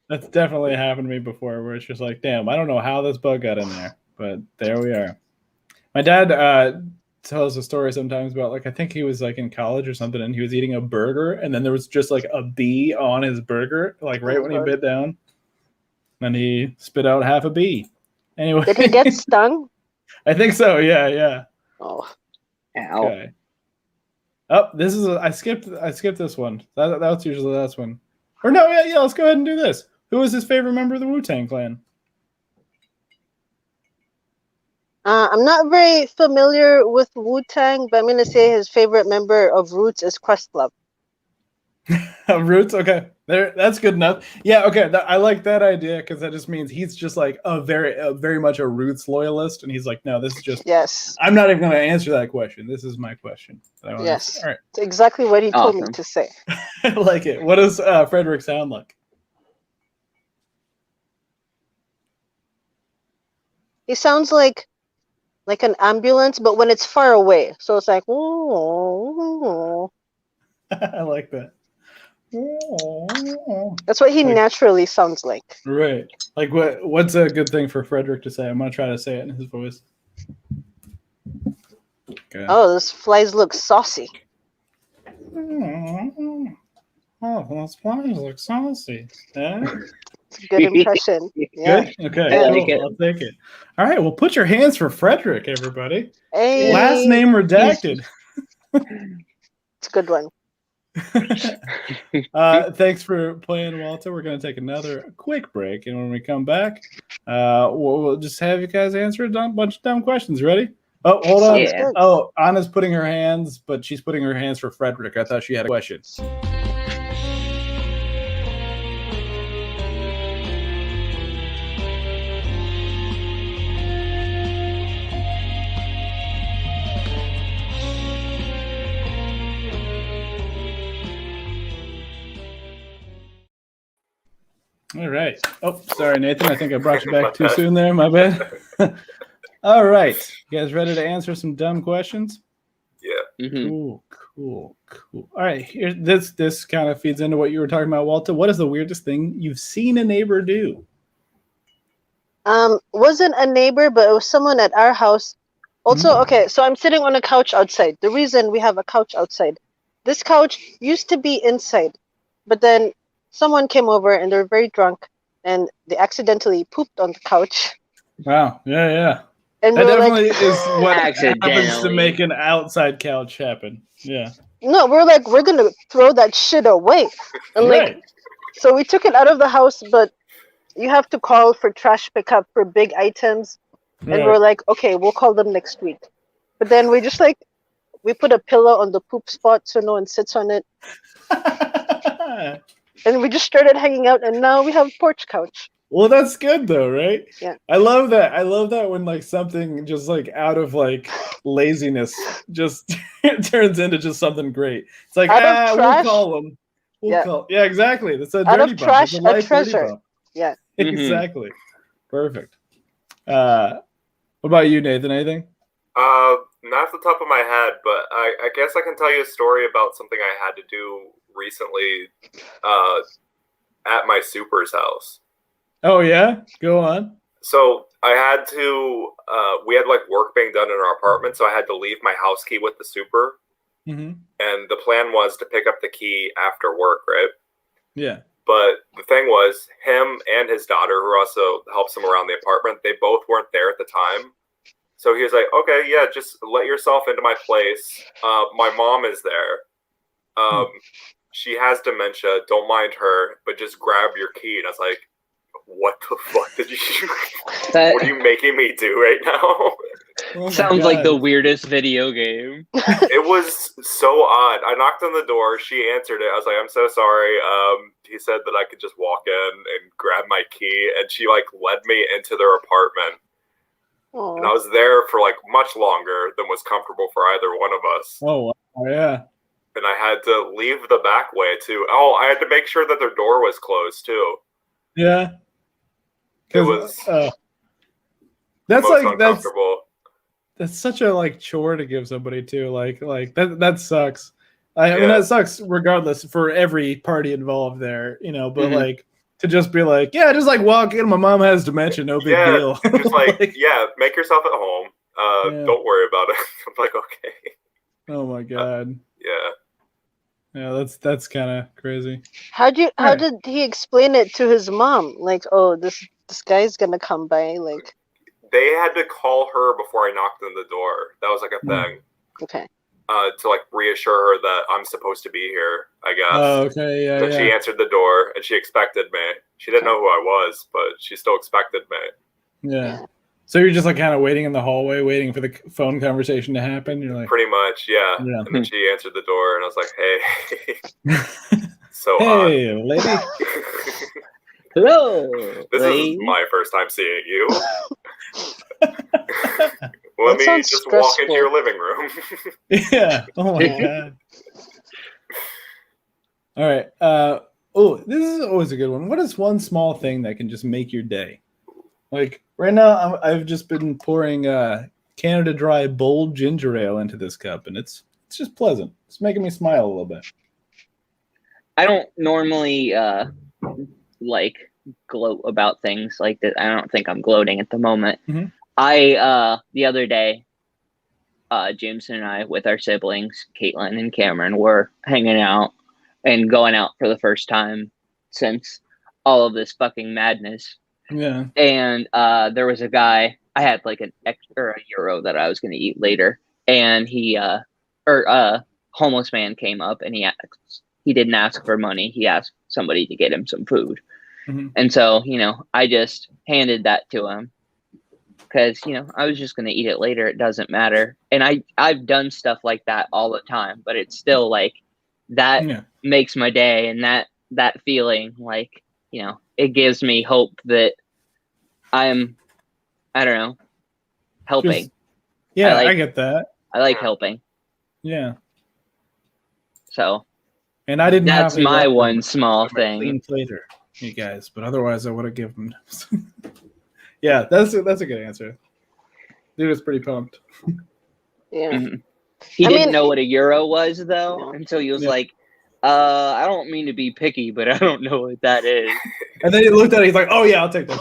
That's definitely happened to me before, where it's just like, damn, I don't know how this bug got in there, but there we are. My dad tells a story sometimes about, like, I think he was like in college or something, and he was eating a burger, and then there was just like a bee on his burger, like right when he bit down, and he spit out half a bee. Anyway, did he get stung? I think so. Yeah. Oh, ow! Okay. Oh, this is I skipped this one. That's usually the last one. Or no, yeah. Let's go ahead and do this. Who is his favorite member of the Wu-Tang Clan? I'm not very familiar with Wu-Tang, but I'm gonna say his favorite member of Roots is Questlove. Roots, okay, that's good enough. Yeah, okay, I like that idea because that just means he's just like a very much a Roots loyalist, and he's like, no, this is just I'm not even going to answer that question. This is my question. Yes, all right, it's exactly what he told me to say. I like it. What does Frederick sound like? He sounds like an ambulance, but when it's far away, so it's like, oh. I like that. That's what he naturally sounds like. Right. Like what's a good thing for Frederick to say? I'm gonna try to say it in his voice. Okay. Oh, those flies look saucy. Oh, those flies look saucy. Yeah? It's a good impression. Yeah. Good? Okay. Cool. I'll take it. All right. Well, put your hands for Frederick, everybody. Hey. Last name redacted. It's a good one. Thanks for playing, Walter. We're going to take another quick break, and when we come back, we'll just have you guys answer a bunch of dumb questions. Ready? Oh, hold on. Yeah. Oh, Anna's putting her hands, but she's putting her hands for Frederick. I thought she had a question. All right. Oh, sorry, Nathan. I think I brought you back too soon there. My bad. All right. You guys ready to answer some dumb questions? Yeah. Mm-hmm. Cool. All right. Here, this kind of feeds into what you were talking about, Walter. What is the weirdest thing you've seen a neighbor do? Wasn't a neighbor, but it was someone at our house. Also, okay, so I'm sitting on a couch outside. The reason we have a couch outside, this couch used to be inside, but then someone came over and they're very drunk and they accidentally pooped on the couch. Wow. Yeah. And That we're definitely like, is what happens to Accidentally. make an outside couch happen. Yeah. no, we're like, we're gonna throw that shit away. And Right. like, so we took it out of the house, but you have to call for trash pickup for big items. And we're like, okay, we'll call them next week. But then we just like, we put a pillow on the poop spot so no one sits on it. And we just started hanging out, and now we have a porch couch. Well, that's good though, right? Yeah. I love that. I love that when like something just like out of like laziness just turns into just something great. It's like, Out of trash, we'll call them. Yeah. Yeah, exactly. That's a Out dirty of bump. trash, It's a light dirty treasure. bump. Yeah. Exactly. Perfect. What about you, Nathan? Anything? Not off the top of my head, but I guess I can tell you a story about something I had to do recently at my super's house. Oh yeah, go on. So I had to, we had like work being done in our apartment, so I had to leave my house key with the super. Mm-hmm. And the plan was to pick up the key after work, right? Yeah. But the thing was, him and his daughter, who also helps him around the apartment, they both weren't there at the time. So he was like, okay, yeah, just let yourself into my place. My mom is there. She has dementia. Don't mind her, but just grab your key. And I was like, what the fuck did you what are you making me do right now? Oh Sounds like the weirdest video game. It was so odd. I knocked on the door. She answered it. I was like, I'm so sorry. He said that I could just walk in and grab my key. And she like led me into their apartment. Aww. And I was there for like much longer than was comfortable for either one of us. Oh yeah. And I had to leave the back way too. Oh, I had to make sure that their door was closed too. Yeah. It was that's most like uncomfortable. that's such a like chore to give somebody too. Like that sucks. I mean that sucks regardless for every party involved there, you know, but like to just be like, yeah, just like walk in. My mom has dementia, no big deal. Just like, make yourself at home. Don't worry about it. I'm like, okay. Oh my god. Yeah, that's kind of crazy. How did he explain it to his mom? Like, oh, this guy's gonna come by. Like, they had to call her before I knocked on the door. That was like a thing. Okay. To like reassure her that I'm supposed to be here, I guess. Oh, okay, yeah. Then she answered the door and she expected me. She didn't know who I was, but she still expected me. Yeah. So you're just like kind of waiting in the hallway, waiting for the phone conversation to happen. You're like, pretty much, yeah. And then she answered the door, and I was like, "Hey." So hey, lady. Hello. This lady. is my first time seeing you. Let me just stressful. walk into your living room. Yeah. Oh my god. All right. This is always a good one. What is one small thing that can just make your day? Like right now, I've just been pouring Canada Dry bold ginger ale into this cup, and it's just pleasant. It's making me smile a little bit. I don't normally like gloat about things like that. I don't think I'm gloating at the moment. Mm-hmm. The other day, Jameson and I, with our siblings, Caitlin and Cameron, were hanging out and going out for the first time since all of this fucking madness. Yeah. And there was a guy, I had like an extra euro that I was going to eat later. And homeless man came up and he didn't ask for money. He asked somebody to get him some food. Mm-hmm. And so, I just handed that to him because, I was just going to eat it later. It doesn't matter. And I've done stuff like that all the time, but it's still like that makes my day. And that feeling like, it gives me hope that I'm, I don't know, helping. I get that. I like helping. Yeah. So. And I didn't That's have my one small thing. Later. you guys, but otherwise I would have given him. Yeah, that's a good answer. Dude was pretty pumped. Yeah. Mm-hmm. He didn't know what a euro was though Yeah. until he was like, I don't mean to be picky, but I don't know what that is. And then he looked at it, he's like, oh yeah, I'll take that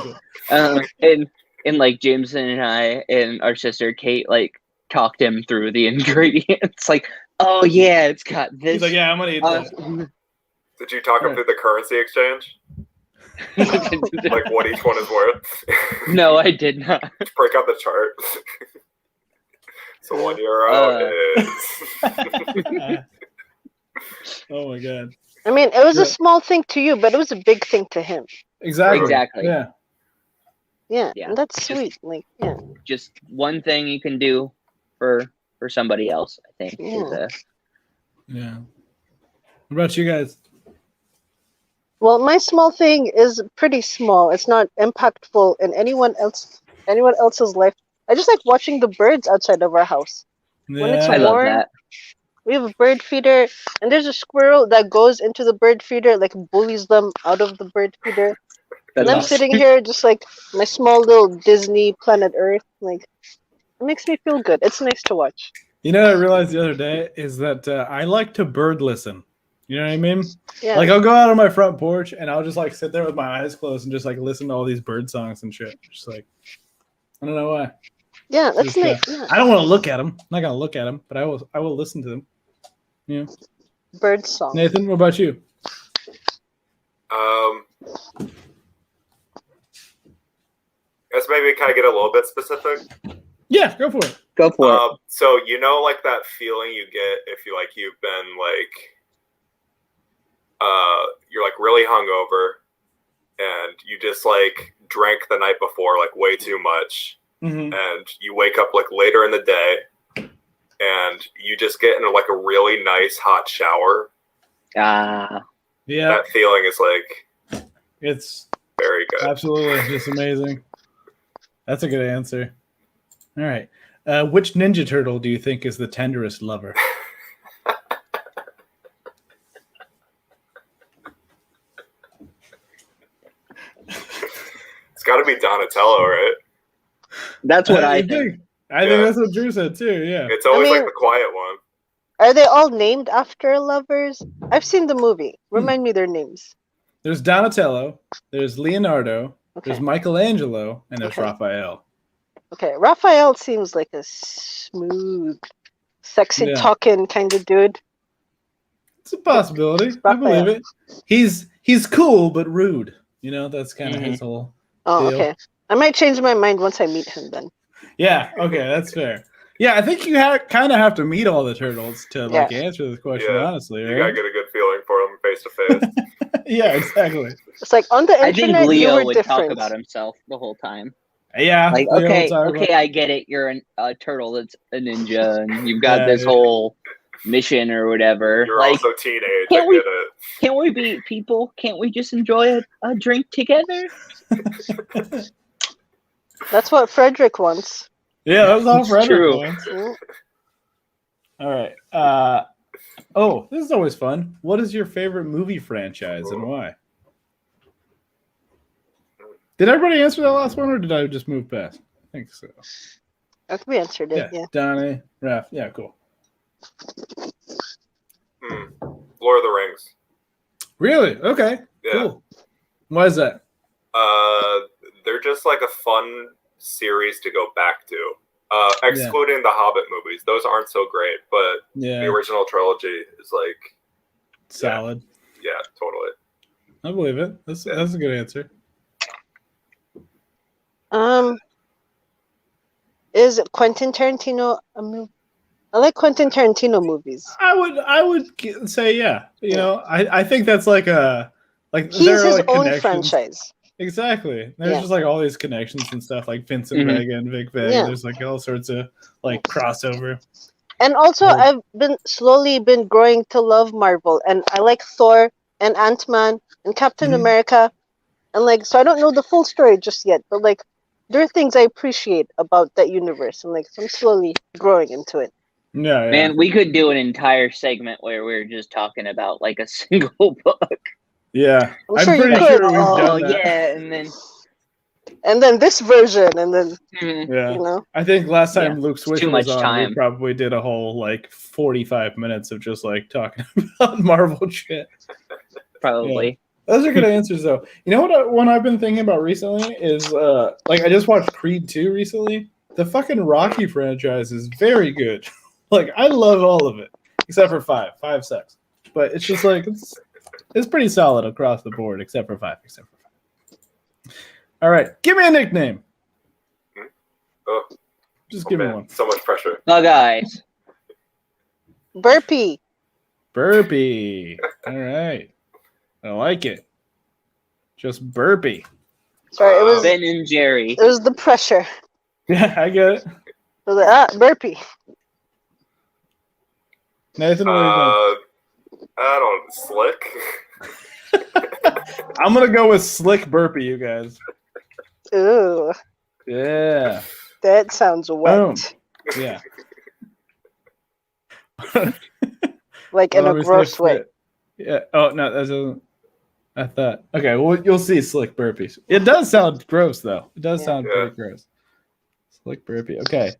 shit. And like Jameson and I and our sister Kate like talked him through the ingredients. Like, oh yeah, it's got this. He's like, yeah, I'm gonna eat that. Did you talk him through the currency exchange? Like what each one is worth? No, I did not. Break out the chart. So €1 is. Oh my god. I mean, it was a small thing to you, but it was a big thing to him. Exactly. Yeah. Yeah. And that's sweet. Like, yeah. Just one thing you can do for somebody else, I think. Yeah. What about you guys? Well, my small thing is pretty small. It's not impactful in anyone else's life. I just like watching the birds outside of our house. When it's I love warm, that. we have a bird feeder, and there's a squirrel that goes into the bird feeder, like bullies them out of the bird feeder. And I'm sitting here just like my small little Disney Planet Earth. Like, it makes me feel good. It's nice to watch. You know what I realized the other day is that I like to bird listen. You know what I mean? Yeah. Like I'll go out on my front porch and I'll just like sit there with my eyes closed and just like listen to all these bird songs and shit. Just like, I don't know why. Yeah, that's Just, nice. Yeah. I don't want to look at them. I'm not gonna look at them, but I will listen to them. Yeah. Bird song. Nathan, what about you? Guess maybe kind of get a little bit specific. Yeah, go for it. Go for it. So you know, like that feeling you get if you've been like, you're like really hungover, and you just like drank the night before like way too much, and you wake up like later in the day, and you just get into like a really nice hot shower. Yeah. That feeling is like, it's very good. Absolutely, just amazing. That's a good answer. All right. Which Ninja Turtle do you think is the tenderest lover? It's got to be Donatello, right? That's what I think. I think that's what Drew said too. Yeah. It's always like the quiet one. Are they all named after lovers? I've seen the movie. Remind me their names. There's Donatello. There's Leonardo. Okay. There's Michelangelo, and there's Raphael. Okay, Raphael seems like a smooth, sexy talking kind of dude. It's a possibility. I believe it. He's cool but rude. You know, that's kind of his whole deal. Okay. I might change my mind once I meet him then. Yeah, okay, that's fair. Yeah, I think you kind of have to meet all the turtles to like answer this question, honestly. Right? You gotta get a good feeling for them face to face. Yeah, exactly. It's like on the internet, I think Leo you were would different. talk about himself the whole time. Yeah. Like, okay, I get it. You're a turtle that's a ninja, and you've got this whole mission or whatever. You're like, also teenage. I get it. Can't we be people? Can't we just enjoy a drink together? That's what Frederick wants. Yeah, that's all Frederick true. wants. All right. Oh, this is always fun. What is your favorite movie franchise and why? Did everybody answer that last one, or did I just move past? I think so. I think we answered it. Yeah. Donnie, Raph. Yeah, cool. Lord of the Rings. Really? Okay. Yeah. Cool. Why is that? They're just like a fun series to go back to. Excluding the Hobbit movies, those aren't so great, but the original trilogy is like solid. Yeah, totally. I believe it. That's a good answer. Is Quentin Tarantino a movie? I like Quentin Tarantino movies. I would say yeah. You know, I think that's like he's his like own franchise. Exactly. There's just like all these connections and stuff, like Vincent Vega and Vic Vega. Yeah. There's like all sorts of like crossover. And also, I've slowly been growing to love Marvel, and I like Thor and Ant-Man and Captain America, and like, so I don't know the full story just yet, but like, there are things I appreciate about that universe, and like, so I'm slowly growing into it. Yeah, Man, we could do an entire segment where we're just talking about like a single book. Yeah, I'm sure you pretty could. sure we've Oh done that. yeah, And then this version, and then Yeah, you know. I think last time Yeah, Luke Switch too was much on, time. we probably did a whole like 45 minutes of just like talking about Marvel shit. probably. Those are good answers, though. You know what? One I've been thinking about recently is like I just watched Creed 2 recently. The fucking Rocky franchise is very good. Like I love all of it except for 5. 5 sucks, but it's just like it's pretty solid across the board except for 5. All right, give me a nickname. Oh, Just give me man, one. so much pressure. Bug eyes. Burpee. Burpee. All right, I like it. Just Burpee. Sorry, it was Ben and Jerry. it was the pressure. Yeah, I get it. I was like, burpee. Nathan, what do you think? I don't slick. I'm gonna go with Slick Burpee, you guys. Ooh, Yeah. that sounds wet. Boom. Yeah. Like in Well, a let me see gross if way. it- Yeah. Oh no, that doesn't. I thought. Okay. Well, you'll see Slick Burpees. It does sound gross, though. It does Yeah. sound pretty gross. Slick Burpee. Okay.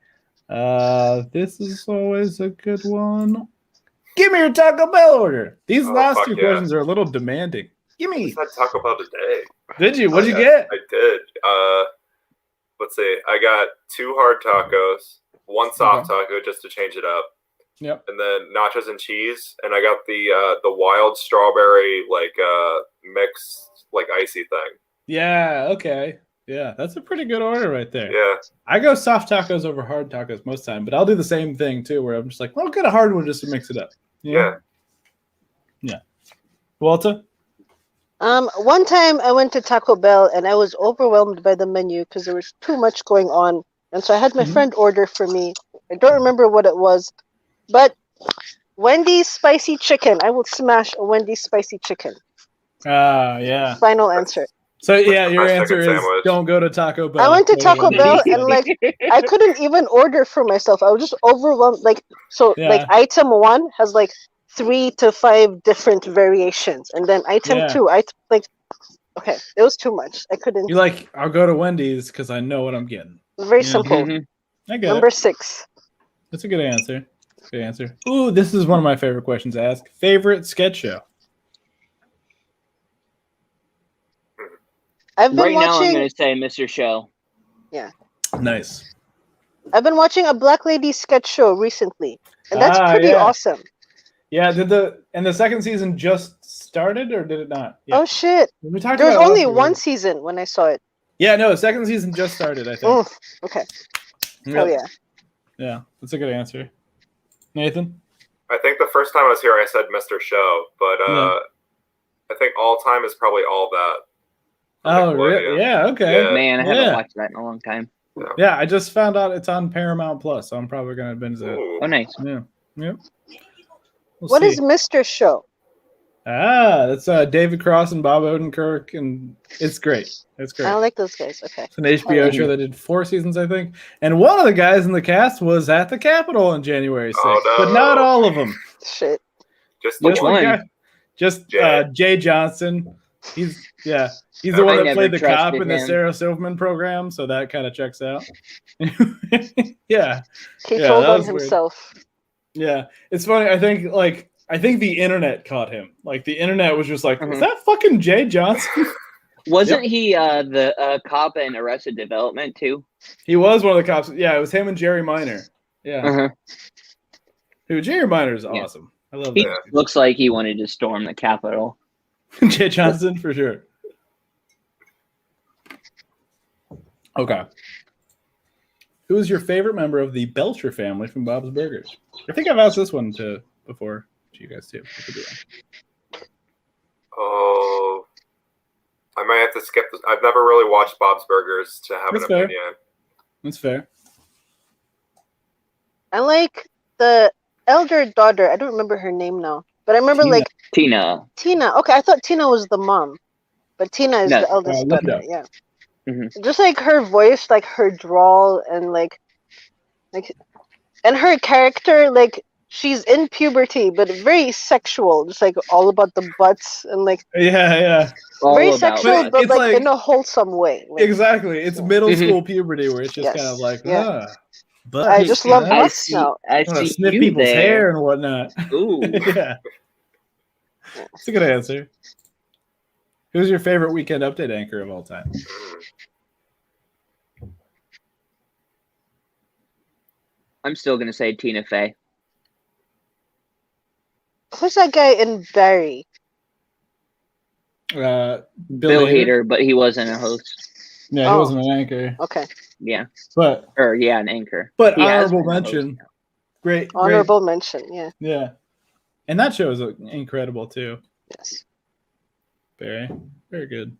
This is always a good one. Give me your Taco Bell order. These Oh, last fuck two yeah. questions are a little demanding. Give I me. just had Taco Bell today. Did you? What'd you Yeah, get? I did. Let's see. I got 2 hard tacos, 1 soft taco just to change it up. Yep. And then nachos and cheese, and I got the wild strawberry mixed icy thing. Yeah. Okay. Yeah, that's a pretty good order right there. Yeah. I go soft tacos over hard tacos most time, but I'll do the same thing too, where I'm just like, well, I'll get a hard one just to mix it up. Yeah. Yeah. Walter? One time I went to Taco Bell and I was overwhelmed by the menu because there was too much going on. And so I had my friend order for me. I don't remember what it was, but Wendy's spicy chicken. I will smash a Wendy's spicy chicken. Yeah. Final answer. So yeah, your First answer chicken is sandwich. don't go to Taco Bell. I went to Go Taco Wendy's. Bell and like I couldn't even order for myself. I was just overwhelmed. Like Yeah. item 1 has like 3 to 5 different variations, and then item 2, okay, it was too much. I couldn't. You're like, I'll go to Wendy's because I know what I'm getting. Very Yeah. simple. I get Number it. 6. That's a good answer. Good answer. Ooh, this is one of my favorite questions to ask. Favorite sketch show? I've been Right now, I'm watching. going to say Mr. Show. Nice. I've been watching a Black Lady sketch show recently, and that's pretty awesome. Yeah, the second season just started or did it not? Yeah. Oh shit! We talked There was about it only last one week. season when I saw it. Yeah, no, the second season just started, I think. Oh, okay. Yep. Oh yeah. Yeah, that's a good answer. Nathan? I think the first time I was here, I said Mr. Show, but I think all time is probably All That. Oh, really? Yeah, okay. Yeah. Man, I haven't watched that in a long time. Yeah, I just found out it's on Paramount Plus, so I'm probably going to binge it. Ooh. Oh, nice. Yeah. Yep. What is Mr. Show? That's David Cross and Bob Odenkirk, and it's great. It's great. I don't like those guys. Okay. It's an HBO show that did 4 seasons, I think. And one of the guys in the cast was at the Capitol on January 6th, Oh, no. but not all of them. Shit. Just Which the one? guy- Just Jay. Jay Johnson. He's the I one that never played the cop trusted in the him. Sarah Silverman program, so that kind of checks out. Yeah. He Yeah, told that on was weird. himself. Yeah. It's funny. I think the internet caught him. Like the internet was just like, is that fucking Jay Johnson? Wasn't he the cop in Arrested Development, too? He was one of the cops. Yeah, it was him and Jerry Minor. Yeah. Uh-huh. Dude, Jerry Minor is Yeah. awesome. I love He that. looks like he wanted to storm the Capitol. Jay Johnson for sure. Okay. Who is your favorite member of the Belcher family from Bob's Burgers? I think I've asked this one before to you guys too. I could be wrong. Oh, I might have to skip this. I've never really watched Bob's Burgers to have That's an fair. opinion. That's fair. I like the elder daughter. I don't remember her name now, but I remember Tina. like Tina. Tina. Okay, I thought Tina was the mom, but Tina is No. the eldest Linda. daughter. Yeah. Mhm. Just like her voice, like her drawl, and like, and her character, like she's in puberty, but very sexual, just like all about the butts and like Yeah. very All about sexual, that. but It's like like- in a wholesome way. Like, Exactly. It's middle Mhm. school puberty where it's just Yes, kind of like, yeah. but I just love I butts now. I want to see sniff you people's there. hair and whatnot. Ooh. Yeah. It's a good answer. Who's your favorite Weekend Update anchor of all time? I'm still gonna say Tina Fey. Who's that guy in Barry? Bill Bill Hader? Hader, but he wasn't a host. Yeah, he Oh. wasn't an anchor. Okay, Yeah, But or yeah, an anchor. But He has honorable been a host mention. now. Great. honorable mention. Yeah, Yeah. And that show is incredible too. yes. Very, very good.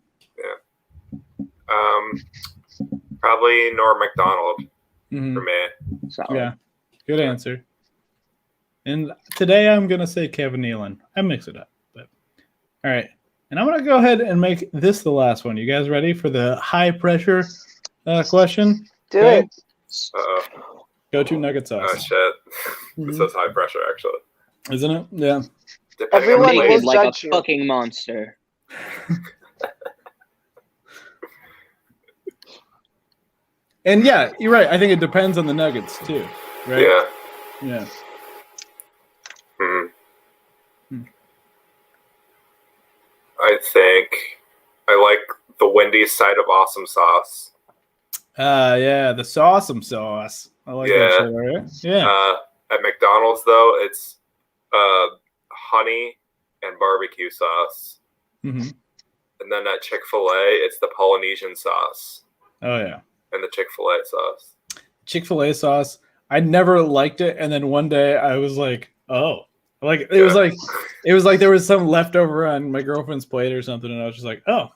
Probably Norm Macdonald Mhm. for me. Solid. Yeah. Good answer. And today I'm going to say Kevin Nealon. I mix it up. But all right. And I'm going to go ahead and make this the last one. You guys ready for the high pressure question? Do Okay. it. Uh-oh. Go to nugget sauce. Oh, shit. Mhm. This is high pressure, actually. Isn't it? Yeah. Depending on Everyone the will Naked place. like a judge you. fucking monster. And yeah, you're right. I think it depends on the nuggets too. Right? Yeah. Yeah. Hmm. Hmm. I think I like the Wendy's side of awesome sauce. Yeah, the Sawsome sauce. I like that Yeah. shit, all right? Yeah. At McDonald's, though, it's honey and barbecue sauce. hmm And then at Chick-fil-A, it's the Polynesian sauce Oh yeah. and the Chick-fil-A sauce. Chick-fil-A sauce. I never liked it, and then one day I was like, oh. Like it was Yeah. like there was some leftover on my girlfriend's plate or something, and I was just like, oh.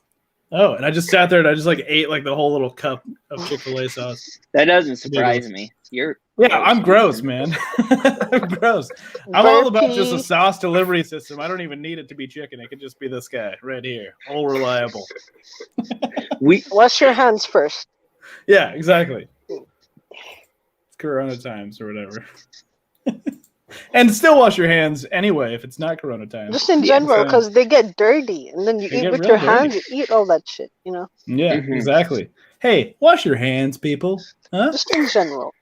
And I just sat there and I just like ate like the whole little cup of Chick-fil-A sauce. That doesn't surprise me. You're Yeah, I'm gross, man. I'm gross. I'm all about just a Burpee. sauce delivery system. I don't even need it to be chicken. It could just be this guy right here. All reliable. We Wash your hands first. Yeah, exactly. It's Corona times or whatever. And still wash your hands anyway if it's not Corona times. Just in Yeah, general, so- because they get dirty, and then you They eat get with real your dirty. hands. You eat all that shit. You know, Yeah, Mhm. exactly. Hey, wash your hands, people. Huh? just in general.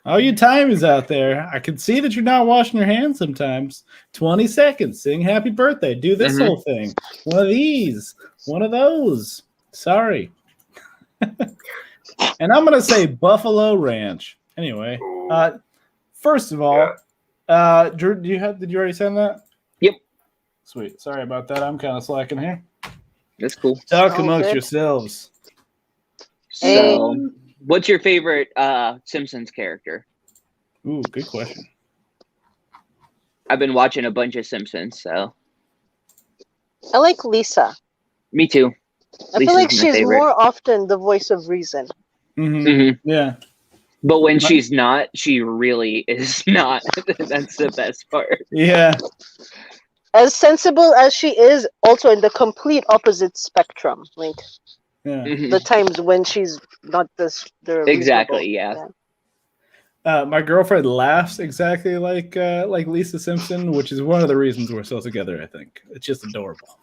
All you times out there, I can see that you're not washing your hands sometimes. 20 seconds, sing happy birthday, do this Mhm. whole thing. One of these, one of those. Sorry. And I'm going to say Buffalo Ranch. Anyway, Ooh. first of all, Drew, did you already send that? Yep. Sweet. Sorry about that. I'm kind of slacking here. That's cool. Talk Oh, amongst good. yourselves. So, what's your favorite Simpsons character? Ooh, good question. I've been watching a bunch of Simpsons, so I like Lisa. me too. I Lisa's feel like my she's favorite. more often the voice of reason. Mm-hmm. hmm Yeah. But when she's not, she really is not. That's the best part. Yeah. As sensible as she is, also in the complete opposite spectrum. Like Yeah. Mhm. the times when she's not this. Exactly, yeah. My girlfriend laughs exactly like Lisa Simpson, which is one of the reasons we're still together. I think it's just adorable,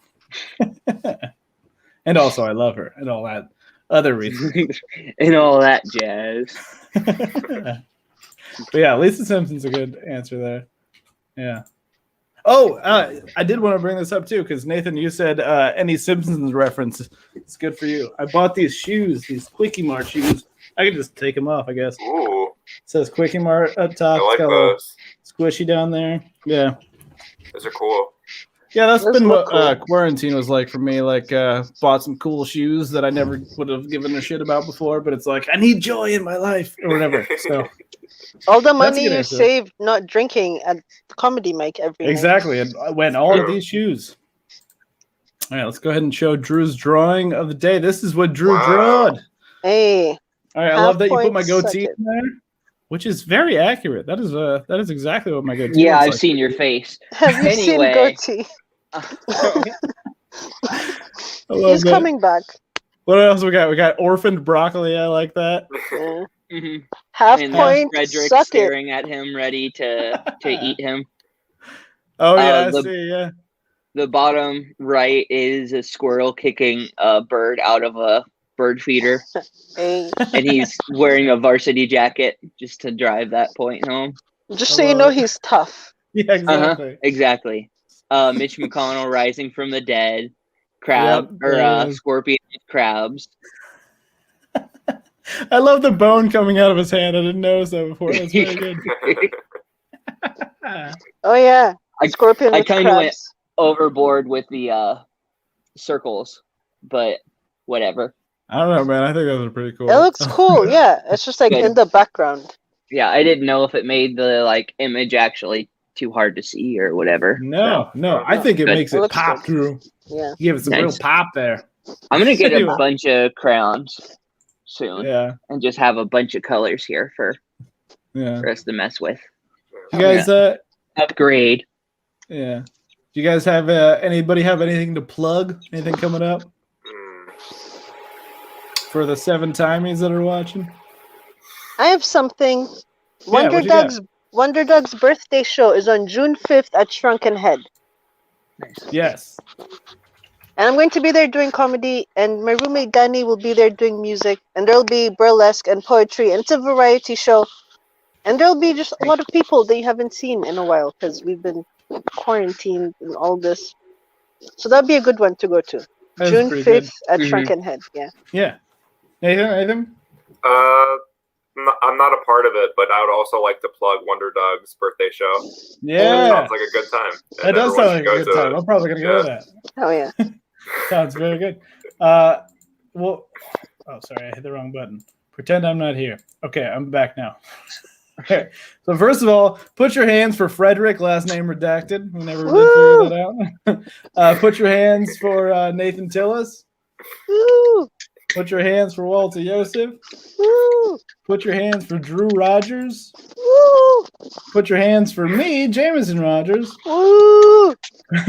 and also I love her and all that other reasons. And all that jazz. But yeah, Lisa Simpson's a good answer there. Yeah. Oh, I did want to bring this up too because Nathan, you said any Simpsons reference. It's good for you. I bought these shoes, these Quickie Mart shoes. I can just take them off, I guess. Ooh. It says Quickie Mart up top. I like It's got a little those. squishy down there. Yeah. Those are cool. Yeah, that's Those been look what cool. quarantine was like for me. Like, bought some cool shoes that I never would have given a shit about before, but it's like, I need joy in my life or whatever. So, All the That's a money good you answer. saved not drinking at the comedy mic every night. exactly. And I went all of these shoes. All right, let's go ahead and show Drew's drawing of the day. This is what Drew Wow. drawed. Hey, All right, I Half love that you put my point goatee second. in there, which is very accurate. That is exactly what my goatee Yeah, looks I've like. seen your face. have you seen Anyway. Goatee? I love He's that. coming back. What else we got? We got orphaned broccoli. I like that. Yeah. Half And point, Frederick suck it. staring at him, ready to eat him. Oh yeah, I the- see. Yeah. The bottom right is a squirrel kicking a bird out of a bird feeder, Hey, and he's wearing a varsity jacket just to drive that point home. just I so you love know, it. he's tough. Yeah, exactly. Exactly. Mitch McConnell rising from the dead, Yep, there it is. scorpion with crabs. I love the bone coming out of his hand. I didn't notice that before. That's very good. Oh yeah, scorpion I with kind of went crabs. overboard with the circles, but whatever. I don't know, man. I think those are pretty cool. It looks cool. Yeah, it's just like Good. in the background. Yeah, I didn't know if it made the image actually too hard to see or whatever. No, I think it Good. makes It it looks pop, good. Drew. Yeah. Give it some real Nice. pop there. I'm gonna get a Anyway. bunch of crayons soon Yeah, and just have a bunch of colors here for yeah. us to mess with. You guys, Upgrade. yeah. Do you guys have anybody have anything to plug? Anything coming up for the 7 timies that are watching? I have something. what you got? Wonder Dog's birthday show is on June 5th at Shrunken Head. Yes. And I'm going to be there doing comedy, and my roommate Danny will be there doing music, and there'll be burlesque and poetry, and it's a variety show. And there'll be just a lot of people that you haven't seen in a while because we've been quarantined and all this. So that'll be a good one to go to. That's June pretty 5th good. at Shrunken Head. Yeah. Yeah. Nathan? I'm not a part of it, but I would also like to plug Wonder Dog's birthday show. Yeah. It sounds like a good time. That does everyone sound like should a go good to time. it. I'm probably going to go to that. Oh, yeah. Sounds very good. Well, oh, sorry, I hit the wrong button. Pretend I'm not here. Okay, I'm back now. Okay, so first of all, put your hands for Frederick, last name redacted. We never did figure that out. Put your hands for Nathan Tillis. Woo! Put your hands for Walter Yosef. Woo! Put your hands for Drew Rogers. Woo! Put your hands for me, Jameson Rogers. Woo!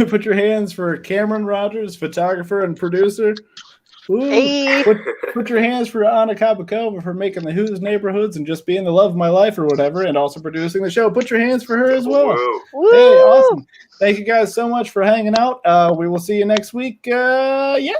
Put your hands for Cameron Rogers, photographer and producer. Ooh. Hey. Put your hands for Anna Kabakova for making the Who's Neighborhoods and just being the love of my life or whatever, and also producing the show. Put your hands for her as well. Woo. Woo! Hey, awesome. Thank you guys so much for hanging out. We will see you next week. Yeah.